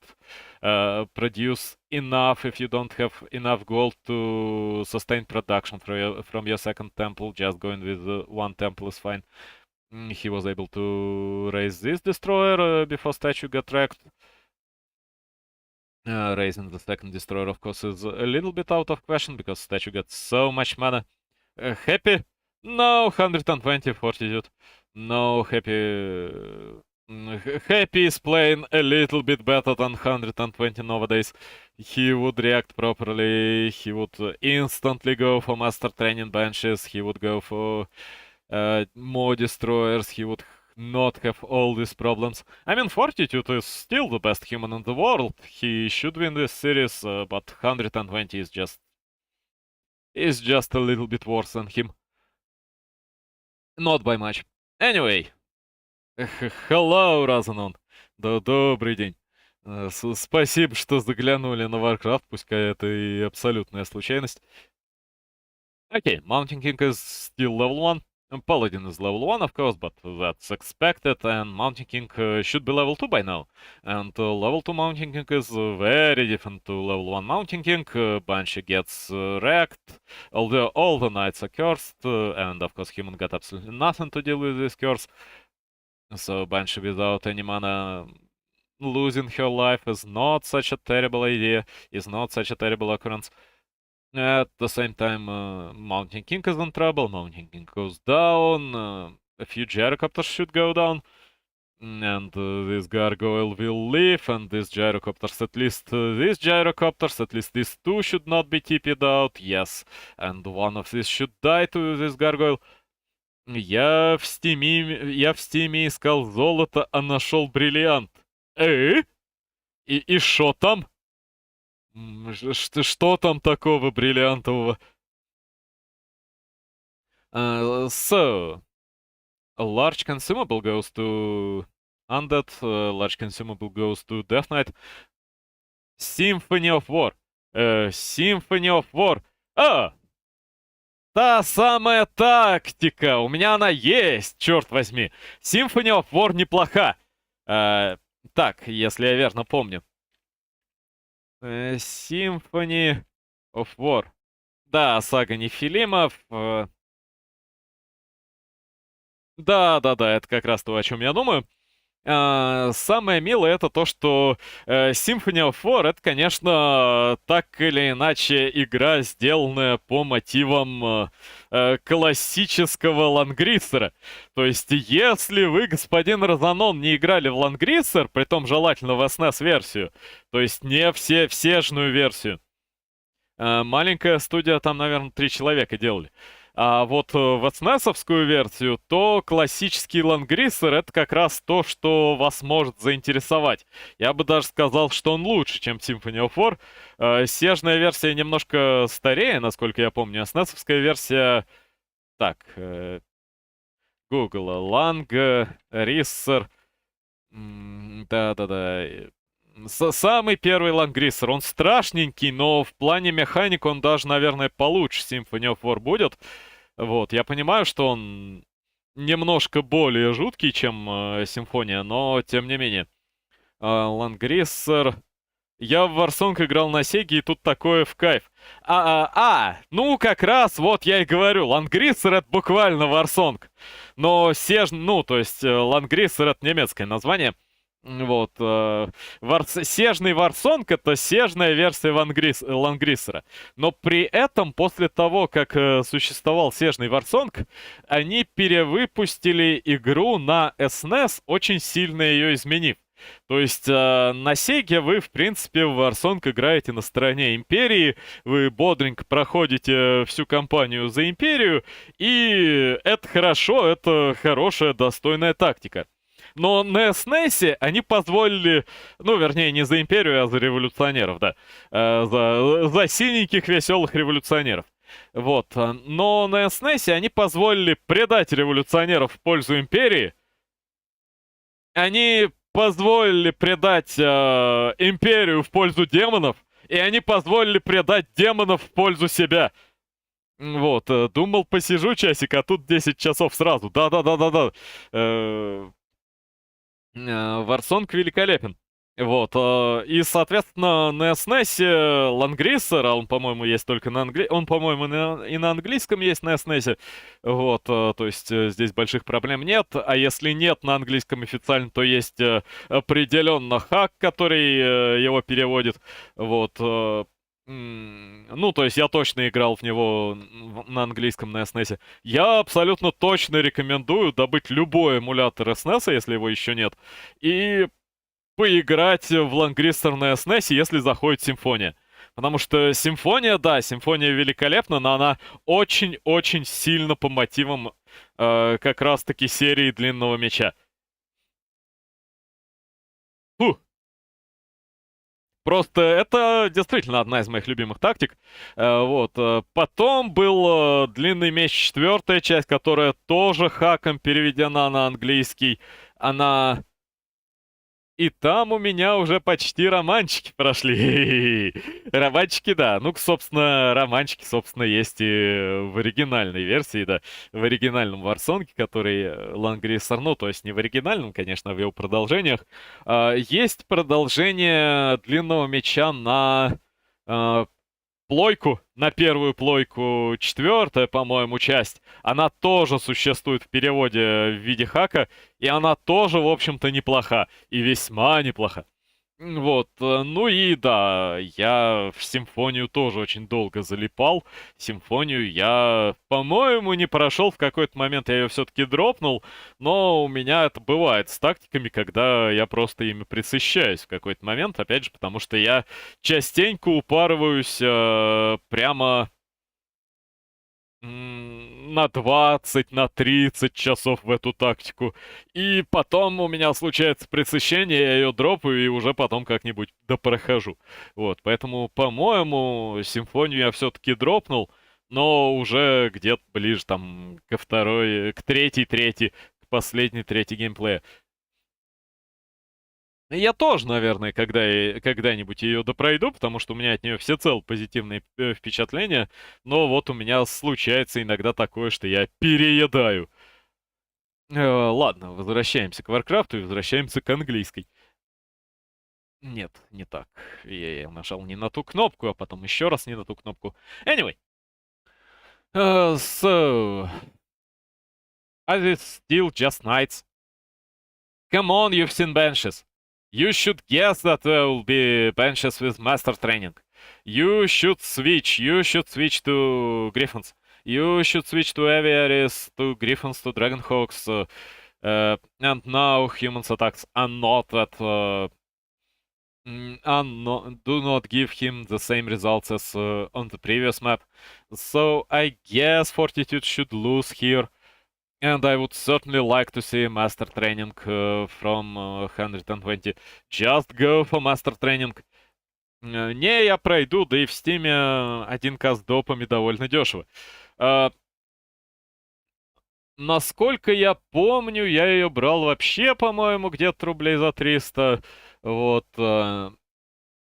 produce enough, if you don't have enough gold to sustain production from your second temple, just going with one temple is fine. He was able to raise this destroyer before statue got wrecked. Raising the second destroyer, of course, is a little bit out of question, because statue got so much mana. Happy? No, 120 fortitude. No, happy. Happy is playing a little bit better than 120 nowadays. He would react properly, he would instantly go for master training benches, he would go for more destroyers, he would not have all these problems. I mean, Fortitude is still the best human in the world. He should win this series, but 120 is just a little bit worse than him. Not by much. Anyway. Hello, Разанон. Да, добрый день. Спасибо, что заглянули на Warcraft, пускай это и абсолютная случайность. Okay, Mountain King is still level 1. And Paladin is level 1, of course, but that's expected, and Mountain King should be level 2 by now. And level 2 Mountain King is very different to level 1 Mountain King. Banshee gets wrecked, although all the knights are cursed, and of course Human got absolutely nothing to deal with this curse. So Banshee without any mana losing her life is not such a terrible idea, is not such a terrible occurrence. At the same time, Mountain King is in trouble. Mountain King goes down. A few gyrocopters should go down. And this gargoyle will live, and these gyrocopters, at least these gyrocopters, at least these two should not be TP'd out, yes. And one of these should die to this gargoyle. Я в стиме искал золото, а нашел бриллиант. И шо там? Что там такого бриллиантового? So, a large consumable goes to Undead, large consumable goes to Death Knight. Symphony of War. Symphony of War. Та самая тактика! У меня она есть, черт возьми. Symphony of War неплоха. Так, если я верно помню. Symphony of War. Да, сага Нефилимов. Да, это как раз то, о чем я думаю. Самое милое это то, что Symphony of War это, конечно, так или иначе игра, сделанная по мотивам классического лангриссера. То есть, если вы, господин Розанон, не играли в лангриссер, притом желательно в SNES-версию, то есть не всежную версию, маленькая студия, там, наверное, 3 человека делали. А вот в SNES-овскую версию, то классический лангриссер это как раз то, что вас может заинтересовать. Я бы даже сказал, что он лучше, чем Symphony of War. Сежная версия немножко старее, насколько я помню. А SNES-овская версия... Так, Google, лангриссер... Да. Самый первый лангриссер, он страшненький, но в плане механик он даже, наверное, получше Symphony of War будет. Вот, я понимаю, что он немножко более жуткий, чем Симфония, но тем не менее. Лангриссер... Я в Warsong играл на Сеге, и тут такое в кайф. Ну как раз, вот я и говорю, лангриссер это буквально Warsong. Но то есть лангриссер это немецкое название. Вот. Сежный Warsong это сежная версия лангриссера. Но при этом, после того, как существовал сежный Warsong, они перевыпустили игру на SNES, очень сильно ее изменив. То есть на Сеге вы, в принципе, в Warsong играете на стороне Империи, вы бодренько проходите всю кампанию за Империю, и это хорошо, это хорошая, достойная тактика. Но на SNES они позволили, вернее, не за Империю, а за революционеров, да. За синеньких веселых революционеров. Вот. Но на SNES они позволили предать революционеров в пользу Империи. Они позволили предать Империю в пользу демонов. И они позволили предать демонов в пользу себя. Вот. Думал, посижу часик, а тут 10 часов сразу. Да. Warsong великолепен. Вот. И, соответственно, на SNES лангриссер, а он, по-моему, есть только на английском. Он, по-моему, и на английском есть на SNES. Вот. То есть здесь больших проблем нет. А если нет на английском официально, то есть определенно хак, который его переводит. Вот. То есть я точно играл в него на английском на SNES. Я абсолютно точно рекомендую добыть любой эмулятор SNES, если его еще нет, и поиграть в лангриссер на SNES, если заходит Симфония. Потому что Симфония великолепна, но она очень-очень сильно по мотивам как раз-таки серии Длинного Меча. Фу. Просто это действительно одна из моих любимых тактик. Вот. Потом был Длинный Меч 4-я часть, которая тоже хаком переведена на английский. Она... И там у меня уже почти романчики прошли. Романчики, да. Собственно, романчики, есть и в оригинальной версии, да. В оригинальном Warsong, который лангриссер, то есть не в оригинальном, конечно, а в его продолжениях. Есть продолжение Длинного Меча на плойку, на первую плойку, 4-я, по-моему, часть. Она тоже существует в переводе в виде хака, и она тоже, в общем-то, неплоха. И весьма неплоха. Вот, ну и да, я в симфонию тоже очень долго залипал. Симфонию я, по-моему, не прошел. В какой-то момент я ее все-таки дропнул. Но у меня это бывает с тактиками, когда я просто ими присыщаюсь в какой-то момент. Опять же, потому что я частенько упарываюсь прямо на 20, на 30 часов в эту тактику. И потом у меня случается пресыщение, я ее дропаю и уже потом как-нибудь допрохожу. Вот, поэтому, по-моему, симфонию я все-таки дропнул, но уже где-то ближе там ко второй, к третьей, к последней третьей геймплея. Я тоже, наверное, когда-нибудь ее допройду, потому что у меня от нее всецело позитивные впечатления, но вот у меня случается иногда такое, что я переедаю. Ладно, возвращаемся к Варкрафту и возвращаемся к английской. Нет, не так. Я нажал не на ту кнопку, а потом еще раз не на ту кнопку. Anyway. So, are these still just nights? Come on, you've seen benches. You should guess that there will be benches with master training. You should switch. You should switch to Griffins. You should switch to Aviaries, to Griffins, to Dragonhawks. And now humans attacks are not that... do not give him the same results as on the previous map. So I guess Fortitude should lose here. And I would certainly like to see Master Training from 120. Just go for Master Training. Не, я пройду, да и в Стиме один к с допами довольно дешево. Насколько я помню, я ее брал вообще, по-моему, где-то рублей за 300. Вот.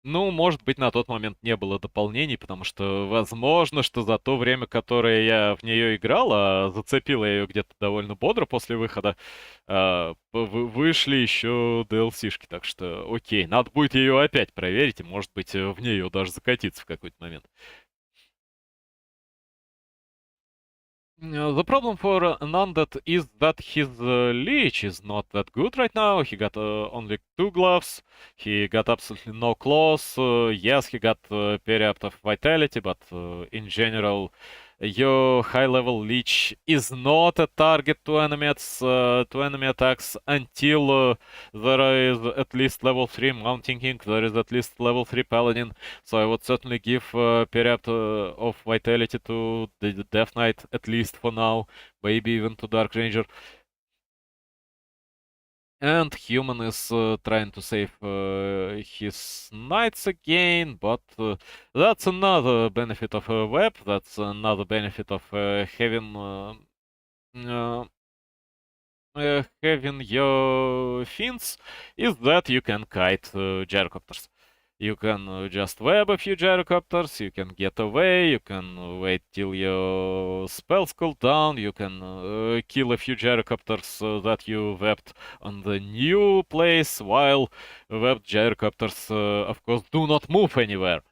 Ну, может быть, на тот момент не было дополнений, потому что, возможно, что за то время, которое я в нее играл, а зацепил я ее где-то довольно бодро после выхода, вышли еще DLC-шки, так что окей, надо будет ее опять проверить, и, может быть, в нее даже закатиться в какой-то момент. The problem for Nundet is that his leech is not that good right now. He got only 2 gloves. He got absolutely no claws. Yes, he got periapt of vitality, but in general, your high-level leech is not a target to enemy attacks until there is at least level 3 Mounting King. There is at least level 3 Paladin. So I would certainly give periapt of vitality to the Death Knight, at least for now, maybe even to Dark Ranger. And Human is trying to save his knights again, but that's another benefit of a web, that's another benefit of having your fins, is that you can kite gyrocopters. You can just web a few gyrocopters, you can get away, you can wait till your spells cool down, you can kill a few gyrocopters that you webbed on the new place, while webbed gyrocopters, of course, do not move anywhere.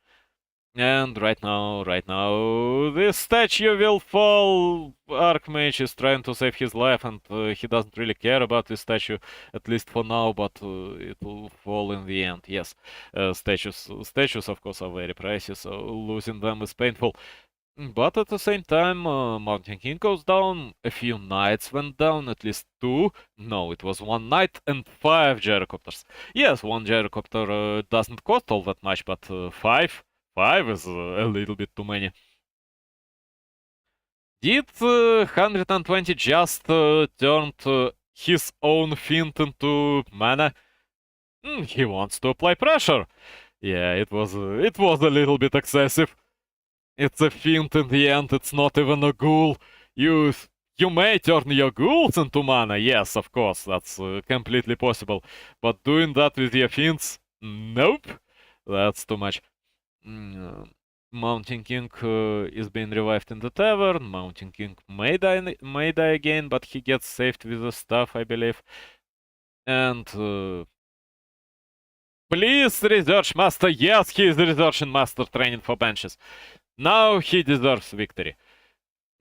And right now, this statue will fall. Archmage is trying to save his life, and he doesn't really care about this statue, at least for now, but it will fall in the end. Yes, statues, of course, are very precious, so losing them is painful. But at the same time, Mountain King goes down, a few knights went down, at least 2. No, it was 1 knight and 5 gyrocopters. Yes, 1 gyrocopter doesn't cost all that much, but 5? 5 is a little bit too many. Did 120 just turned his own feint into mana? He wants to apply pressure. Yeah, it was a little bit excessive. It's a feint in the end, it's not even a ghoul. You may turn your ghouls into mana, yes, of course, that's completely possible. But doing that with your fiends? Nope. That's too much. Mountain King is being revived in the tavern. Mountain King may die again, but he gets saved with the staff, I believe. And please, Research Master. Yes, he is researching Master Training for benches. Now he deserves victory.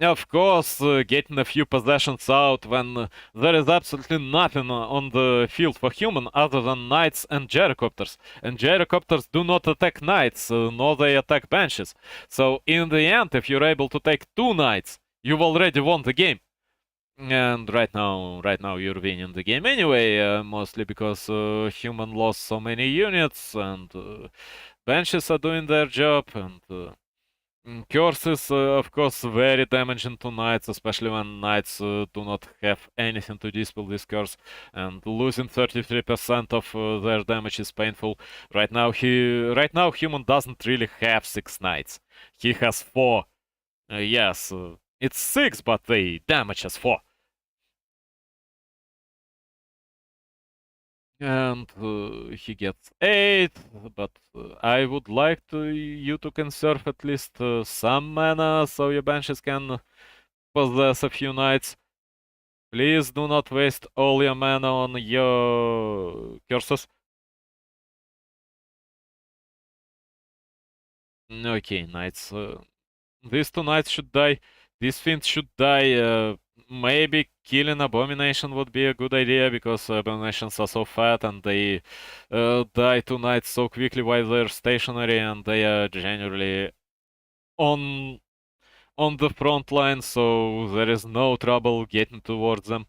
Of course, getting a few possessions out when there is absolutely nothing on the field for human other than knights and gyrocopters. And gyrocopters do not attack knights, nor they attack benches. So in the end, if you're able to take two knights, you've already won the game. And right now you're winning the game anyway, mostly because human lost so many units and benches are doing their job and. Curse is, of course, very damaging to knights, especially when knights do not have anything to dispel this curse, and losing 33% of their damage is painful. Right now, human doesn't really have 6 knights. He has 4. Yes, it's 6, but the damage is 4. And he gets 8, but I would like you to conserve at least some mana so your benches can possess a few knights. Please do not waste all your mana on your curses. Okay, knights. These 2 knights should die. These fiends should die. Maybe killing Abomination would be a good idea because Abominations are so fat and they die 2 knights so quickly while they're stationary and they are generally on on the front line, so there is no trouble getting towards them,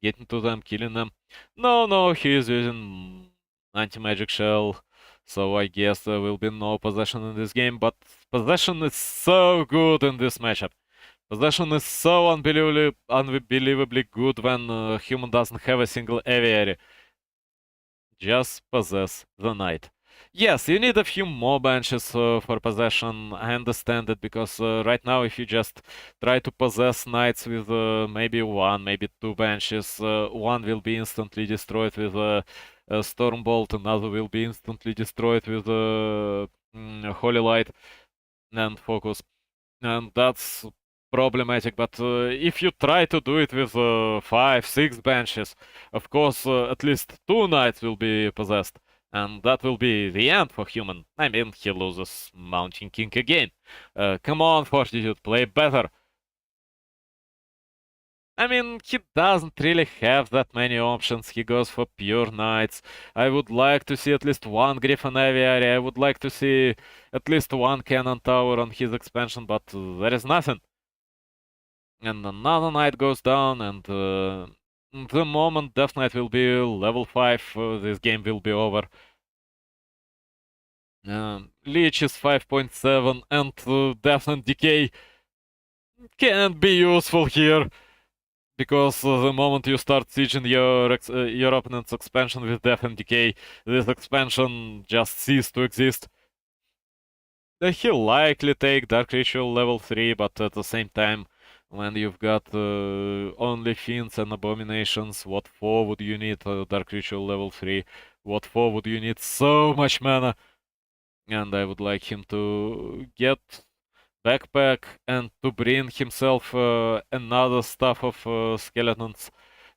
getting to them, killing them. No, he is using anti-magic shell, so I guess there will be no possession in this game, but possession is so good in this matchup. Possession is so unbelievably good when human doesn't have a single aviary. Just possess the knight. Yes, you need a few more benches for possession. I understand it because right now, if you just try to possess knights with maybe 1, maybe 2 benches, one will be instantly destroyed with a Stormbolt, another will be instantly destroyed with Holy Light and Focus. And that's problematic. But if you try to do it with 5, 6 benches, of course, at least 2 knights will be possessed. And that will be the end for human. I mean, he loses Mountain King again. Come on, Fortitude, play better. I mean, he doesn't really have that many options. He goes for pure knights. I would like to see at least one Griffin Aviary. I would like to see at least one cannon tower on his expansion, but there is nothing. And another knight goes down, and the moment Death Knight will be level 5, this game will be over. Leech is 5.7, and Death and Decay can't be useful here. Because the moment you start sieging your opponent's expansion with Death and Decay, this expansion just ceases to exist. He'll likely take Dark Ritual level 3, but at the same time, when you've got only Fiends and Abominations, what for would you need Dark Ritual level 3? What for would you need so much mana? And I would like him to get backpack and to bring himself another staff of skeletons,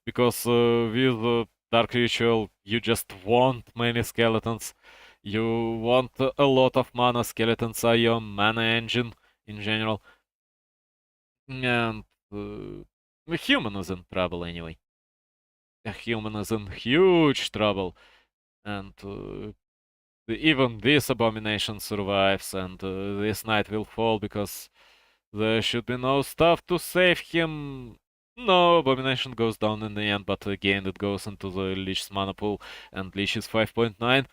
because with Dark Ritual you just want many skeletons. You want a lot of mana. Skeletons are your mana engine in general. And a human is in trouble anyway. A human is in huge trouble. And even this abomination survives, and this knight will fall because there should be no stuff to save him. No, abomination goes down in the end, but again it goes into the Leech's mana pool, and Leech is 5.9.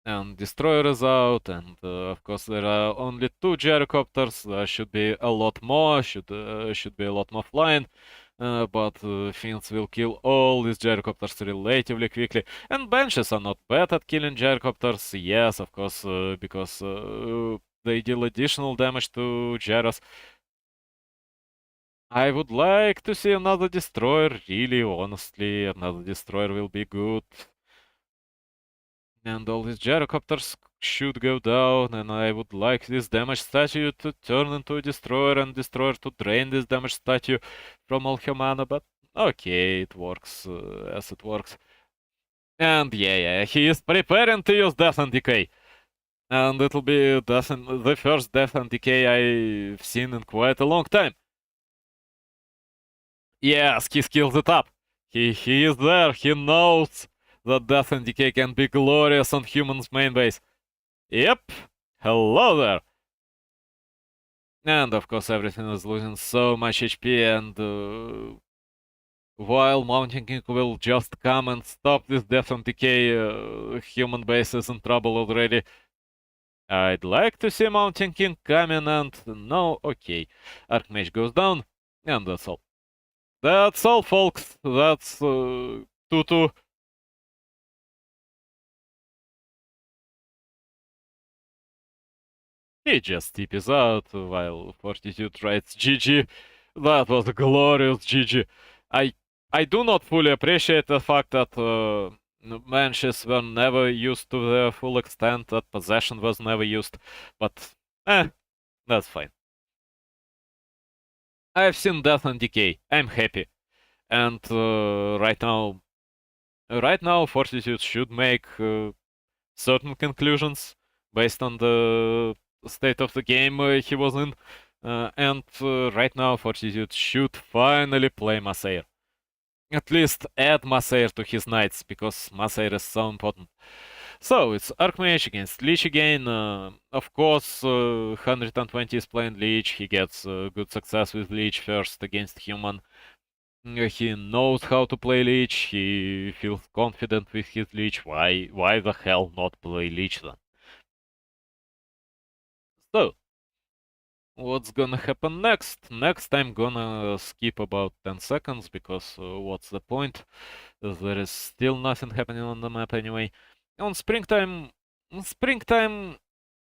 And Destroyer is out, and of course there are only 2 gyrocopters. There should be a lot more, should be a lot more flying. But Fiends will kill all these gyrocopters relatively quickly. And benches are not bad at killing gyrocopters, yes, of course, because they deal additional damage to gyros. I would like to see another destroyer, really, honestly, another destroyer will be good. And all these gyrocopters should go down, and I would like this damage statue to turn into a destroyer, and destroyer to drain this damage statue from all her mana, but okay, it works as it works. And yeah, he is preparing to use Death and Decay. And it'll be the first death and decay I've seen in quite a long time. Yes, he skills it up. He is there. He knows that death and decay can be glorious on humans' main base. Yep. Hello there. And of course everything is losing so much HP, and while Mountain King will just come and stop this death and decay, human base is in trouble already. I'd like to see Mountain King coming, and no, okay. Archmage goes down, and that's all. That's all, folks. That's 2-2. He just TPs out while Fortitude writes GG. That was a glorious GG. I I do not fully appreciate the fact that Banshees were never used to their full extent, that possession was never used, but that's fine. I've seen Death and Decay. I'm happy. And right now Fortitude should make certain conclusions based on the state of the game he was in. And right now Fortitude should finally play Masair. At least add Masair to his knights, because Masair is so important. So it's Archmage against Lich again. Of course, 120 is playing Lich. He gets good success with Lich first against human. He knows how to play Lich. He feels confident with his Lich. Why the hell not play Lich then? So, what's gonna happen next? Next, I'm gonna skip about 10 seconds, because what's the point? There is still nothing happening on the map anyway. Springtime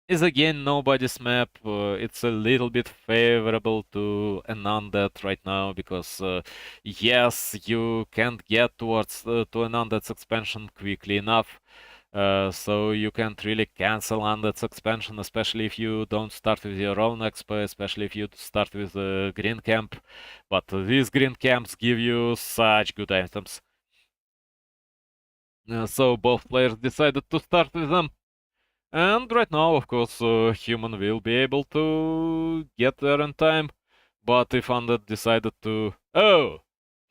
is again nobody's map. It's a little bit favorable to an undead right now, because yes, you can't get towards to an undead's expansion quickly enough. So you can't really cancel undead's expansion, especially if you don't start with your own expo, especially if you start with a green camp. But these green camps give you such good items. So both players decided to start with them. And right now, of course, human will be able to get there in time. But if Undead decided to... Oh!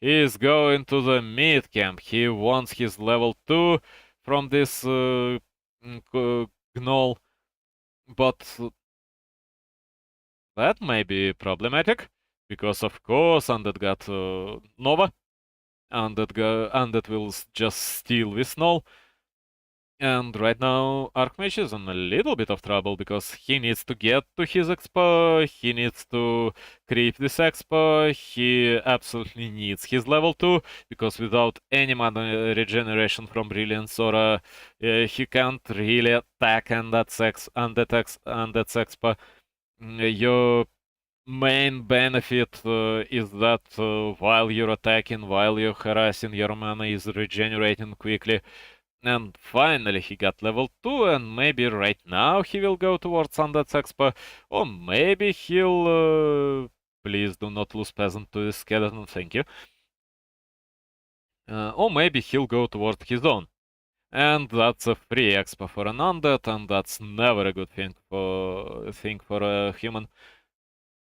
He's going to the mid camp. He wants his level 2 from this gnoll. But that may be problematic. Because of course Undead got Nova. Undead will just steal this gnoll. And right now, Archmage is in a little bit of trouble, because he needs to get to his expo, he needs to creep this expo, he absolutely needs his level 2, because without any mana regeneration from Brilliance Aura, he can't really attack and that's expo. Your main benefit is that while you're attacking, while you're harassing, your mana is regenerating quickly. And finally he got level 2, and maybe right now he will go towards Undead's Expo, or maybe he'll... please do not lose Peasant to this skeleton, thank you. Or maybe he'll go towards his own. And that's a free Expo for an Undead, and that's never a good thing for a human.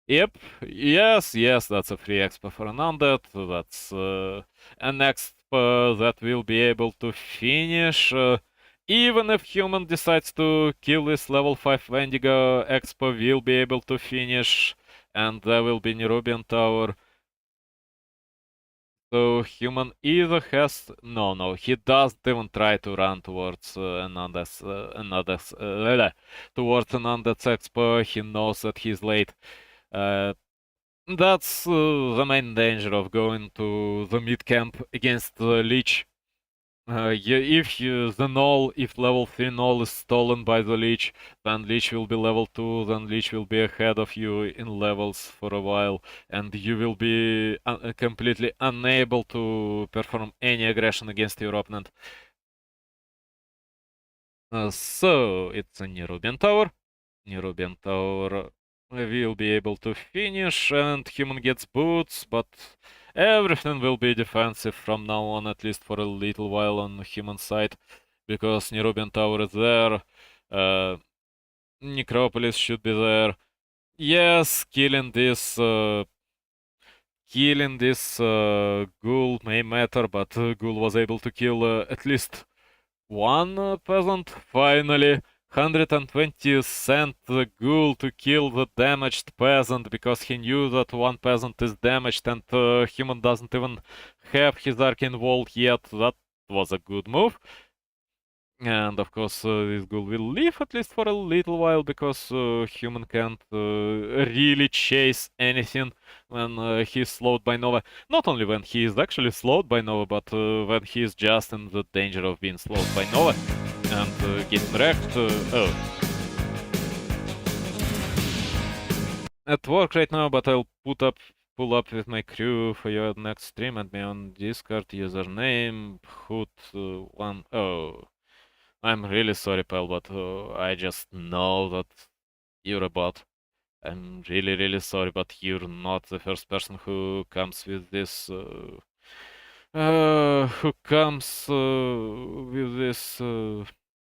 Yep, yes, that's a free expo for an undead. That's an expo that will be able to finish. Even if human decides to kill this level 5 Wendigo, expo will be able to finish, and there will be Nerubian Tower. So human either has... No, he doesn't even try to run towards towards an undead's expo. He knows that he's late. That's the main danger of going to the mid camp against the Lich. If level 3 null is stolen by the Lich, then Lich will be level 2, then Lich will be ahead of you in levels for a while, and you will be completely unable to perform any aggression against your opponent. So, it's a Nerubian Tower. Nerubian Tower will be able to finish, and human gets boots, but everything will be defensive from now on, at least for a little while on human side, because Nerubian Tower is there. Necropolis should be there. Yes, killing this ghoul may matter, but ghoul was able to kill at least one peasant. Finally, 120 sent the ghoul to kill the damaged peasant because he knew that one peasant is damaged and human doesn't even have his arcane wall yet. That was a good move. And of course, this ghoul will live at least for a little while because human can't really chase anything when he's slowed by Nova. Not only when he is actually slowed by Nova, but when he is just in the danger of being slowed by Nova and getting wrecked. At work right now, but I'll pull up with my crew for your next stream. Add me on Discord, username, hoot1. Oh. I'm really sorry, pal, but I just know that you're a bot. I'm really, really sorry, but you're not the first person who comes with this. Who comes with this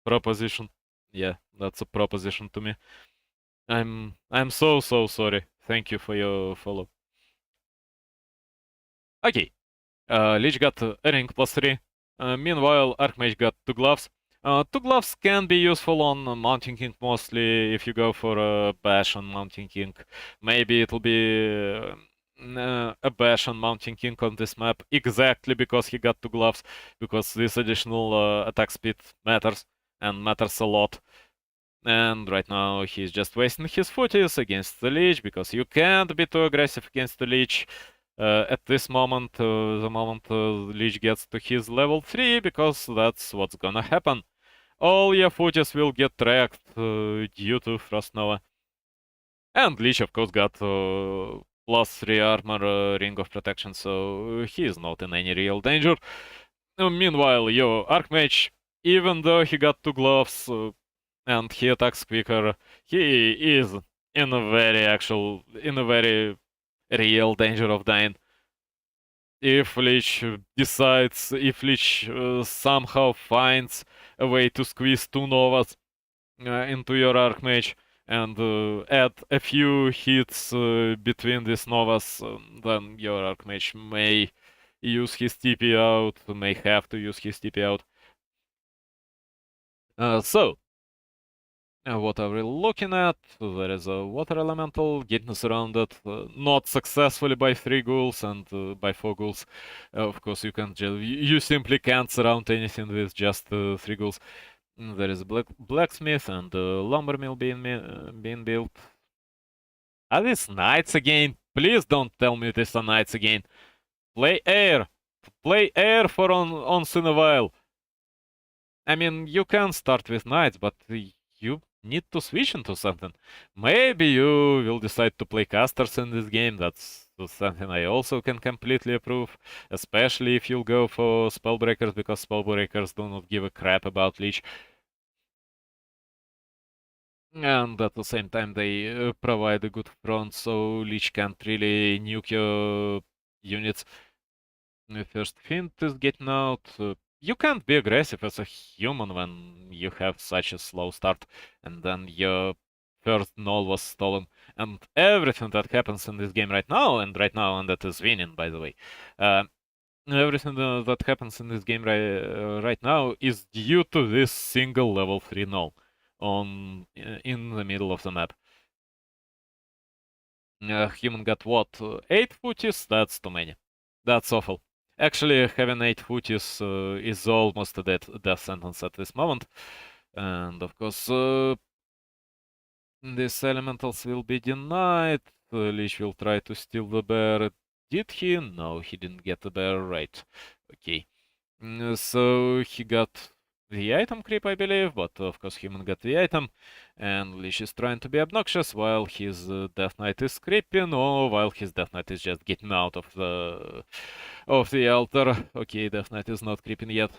proposition? Yeah, that's a proposition to me. I'm so sorry. Thank you for your follow. Okay. Lich got a ring +3. Meanwhile, Archmage got 2 gloves. 2 gloves can be useful on Mountain King mostly if you go for a bash on Mountain King. Maybe it'll be a bash on Mountain King on this map exactly because he got 2 gloves, because this additional attack speed matters, and matters a lot. And right now he's just wasting his footies against the Lich, because you can't be too aggressive against the Lich. At this moment, the moment Lich gets to his level 3, because that's what's gonna happen. All your footies will get wrecked due to Frost Nova. And Lich, of course, got +3 armor, Ring of Protection, so he is not in any real danger. Meanwhile, your Archmage, even though he got 2 gloves and he attacks quicker, he is in a very real danger of dying. If Lich somehow finds a way to squeeze 2 Novas into your Archmage and add a few hits between these Novas, then your Archmage may use his TP out, may have to use his TP out. What are we looking at? There is a water elemental getting surrounded, not successfully by 3 ghouls and by 4 ghouls. Of course, you simply can't surround anything with just 3 ghouls. There is a blacksmith and a lumber mill being built. Are these knights again? Please don't tell me these are knights again. Play air for once in a while. I mean, you can start with knights, but you need to switch into something. Maybe you will decide to play casters in this game. That's something I also can completely approve, especially if you'll go for spellbreakers, because spellbreakers do not give a crap about Lich. And at the same time, they provide a good front, so Lich can't really nuke your units. First Fint is getting out. You can't be aggressive as a human when you have such a slow start, and then your first null was stolen, and everything that happens in this game right now, and that is winning, by the way. Everything that happens in this game right now is due to this single level 3 null in the middle of the map. Human got what? 8 footies? That's too many. That's awful. Actually, having 8 footies is almost a death sentence at this moment. And of course, these elementals will be denied. Lich will try to steal the bear. Did he? No, he didn't get the bear, right. Okay. So he got the item creep, I believe, but of course human got the item, and Lich is trying to be obnoxious while his Death Knight is creeping, or while his Death Knight is just getting out of the altar. Okay, Death Knight is not creeping yet.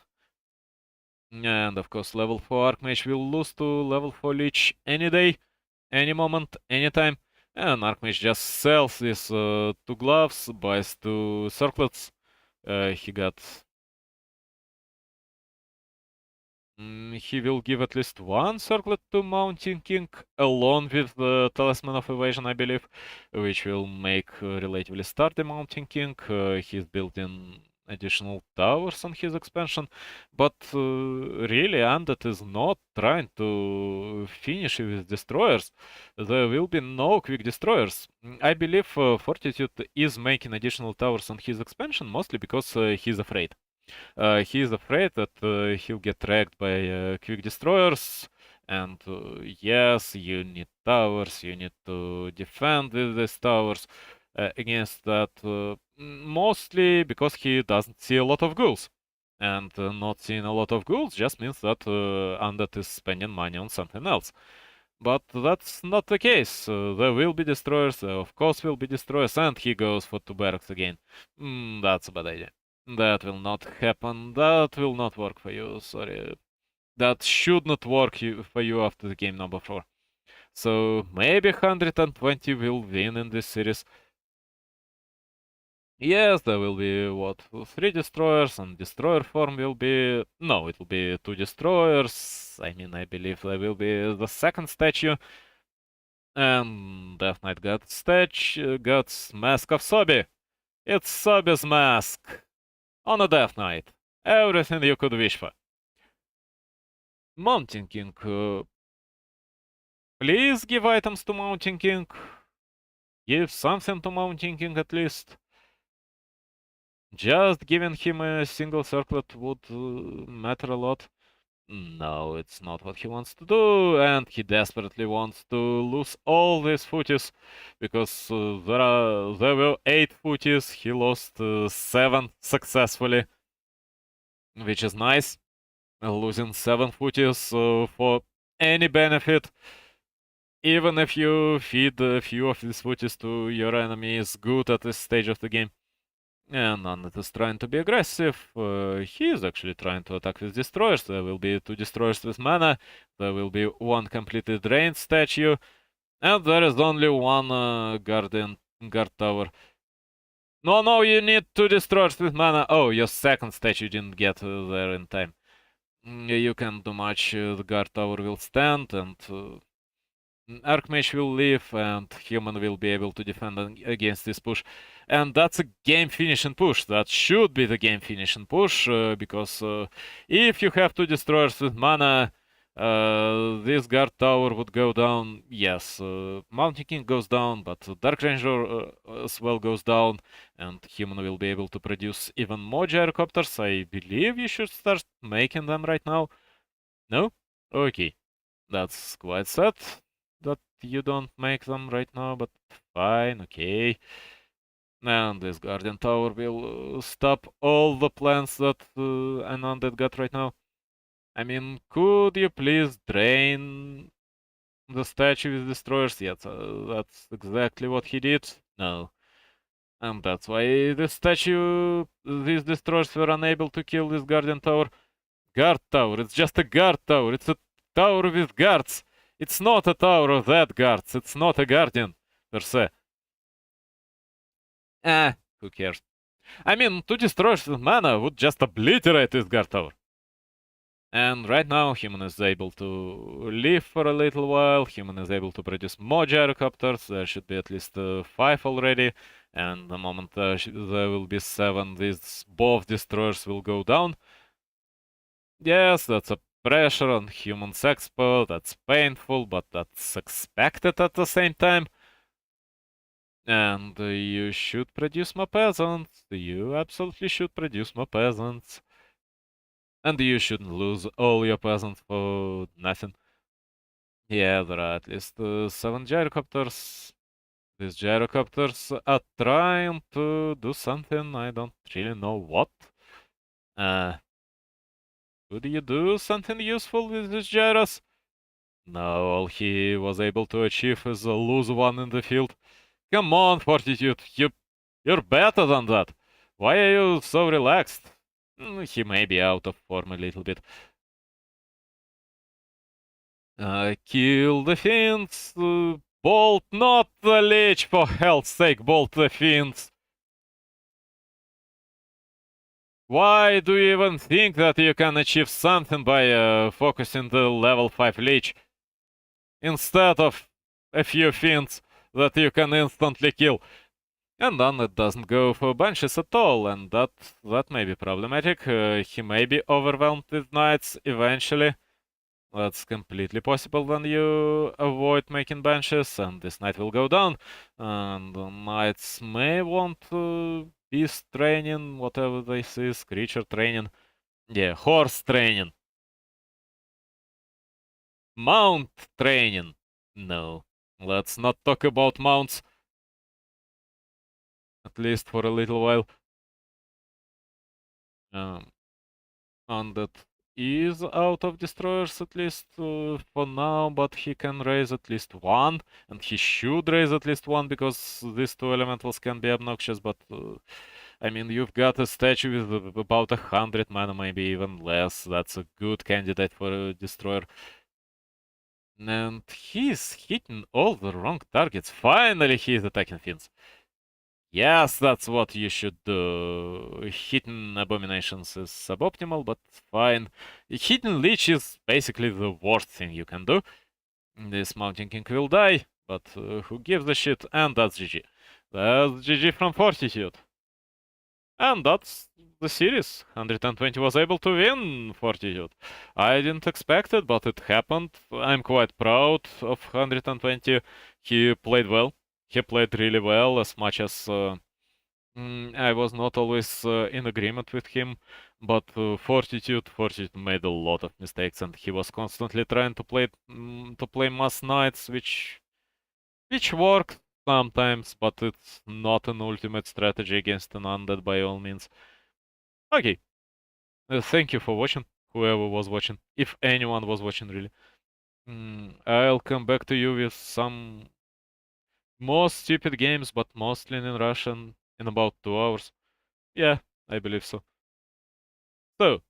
And of course level 4 Archmage will lose to level 4 Lich any day, any moment, anytime. And Archmage just sells these 2 gloves, buys 2 circlets. He got He will give at least one circlet to Mountain King, along with the Talisman of Evasion, I believe, which will make relatively sturdy Mountain King. He's building additional towers on his expansion, but really, Undead is not trying to finish with destroyers. There will be no quick destroyers. I believe Fortitude is making additional towers on his expansion, mostly because he's afraid. He is afraid that he'll get tracked by quick destroyers. And yes, you need towers, you need to defend with these towers against that. Mostly because he doesn't see a lot of ghouls. And not seeing a lot of ghouls just means that Undead is spending money on something else. But that's not the case. There will be destroyers, there of course will be destroyers, and he goes for 2 barracks again. That's a bad idea. That will not happen. That will not work for you. Sorry. That should not work for you after the game number 4. So maybe 120 will win in this series. Yes, there will be, what, 3 destroyers, and destroyer form will be... No, it will be 2 destroyers. I mean, I believe there will be the second statue. And Death Knight got Mask of Sobi. It's Sobi's mask. On a Death Knight. Everything you could wish for. Mountain King. Please give items to Mountain King. Give something to Mountain King at least. Just giving him a single circlet would matter a lot. No, it's not what he wants to do, and he desperately wants to lose all these footies, because there were 8 footies, he lost 7 successfully, which is nice. Losing 7 footies for any benefit, even if you feed a few of these footies to your enemy, is good at this stage of the game. And Nanit is trying to be aggressive. He is actually trying to attack with destroyers. There will be 2 destroyers with mana. There will be 1 completely drained statue. And there is only 1 guard tower. No, you need 2 destroyers with mana. Oh, your second statue didn't get there in time. You can't do much. The guard tower will stand, and Archmage will leave, and Human will be able to defend against this push. And that's a game-finishing push. That should be the game-finishing push, because if you have 2 destroyers with mana, this guard tower would go down. Yes, Mountain King goes down, but Dark Ranger as well goes down, and Human will be able to produce even more gyrocopters. I believe you should start making them right now. No? Okay. That's quite sad that you don't make them right now, but fine, okay. And this Guardian Tower will stop all the plans that an Undead got right now. I mean, could you please drain the statue with destroyers? Yes, that's exactly what he did. No. And that's why these destroyers were unable to kill this Guardian Tower. Guard Tower, it's just a guard tower. It's a tower with guards. It's not a tower of that guards. It's not a guardian, per se. Who cares? I mean, 2 destroyers with mana would just obliterate this guard tower. And right now, Human is able to live for a little while. Human is able to produce more gyrocopters. There should be at least 5 already. And the moment there will be 7, both destroyers will go down. Yes, that's a pressure on Human's expo. That's painful, but that's expected at the same time. And you should produce more peasants. You absolutely should produce more peasants. And you shouldn't lose all your peasants for nothing. Yeah, there are at least 7 gyrocopters. These gyrocopters are trying to do something, I don't really know what. Could you do something useful with these gyros? No, all he was able to achieve is lose 1 in the field. Come on, Fortitude, you're better than that. Why are you so relaxed? He may be out of form a little bit. Kill the fiends. Bolt not the lich, for hell's sake, bolt the fiends. Why do you even think that you can achieve something by focusing the level 5 leech instead of a few fiends that you can instantly kill? And then it doesn't go for bunches at all, and that may be problematic. He may be overwhelmed with knights eventually. That's completely possible when you avoid making benches, and this knight will go down. And the knights may want beast training, whatever this is, creature training. Yeah, horse training. Mount training. No, let's not talk about mounts, at least for a little while. Um, and that is out of destroyers at least for now, but he can raise at least one, and he should raise at least one because these two elementals can be obnoxious. But I mean, you've got a statue with about 100 mana, maybe even less. That's a good candidate for a destroyer. And he's hitting all the wrong targets. Finally, he's attacking fiends. Yes, that's what you should do. Hitting abominations is suboptimal, but fine. Hitting leech is basically the worst thing you can do. This mountain king will die, but who gives a shit? And that's GG. That's GG from Fortitude. And that's the series. 120 was able to win Fortitude. I didn't expect it, but it happened. I'm quite proud of 120. He played well. He played really well, as much as I was not always in agreement with him, but Fortitude made a lot of mistakes, and he was constantly trying to play mass knights, which worked sometimes, but it's not an ultimate strategy against an undead by all means. Okay, thank you for watching, whoever was watching, if anyone was watching really. I'll come back to you with some more stupid games, but mostly in Russian, in about 2 hours. Yeah, I believe so. So,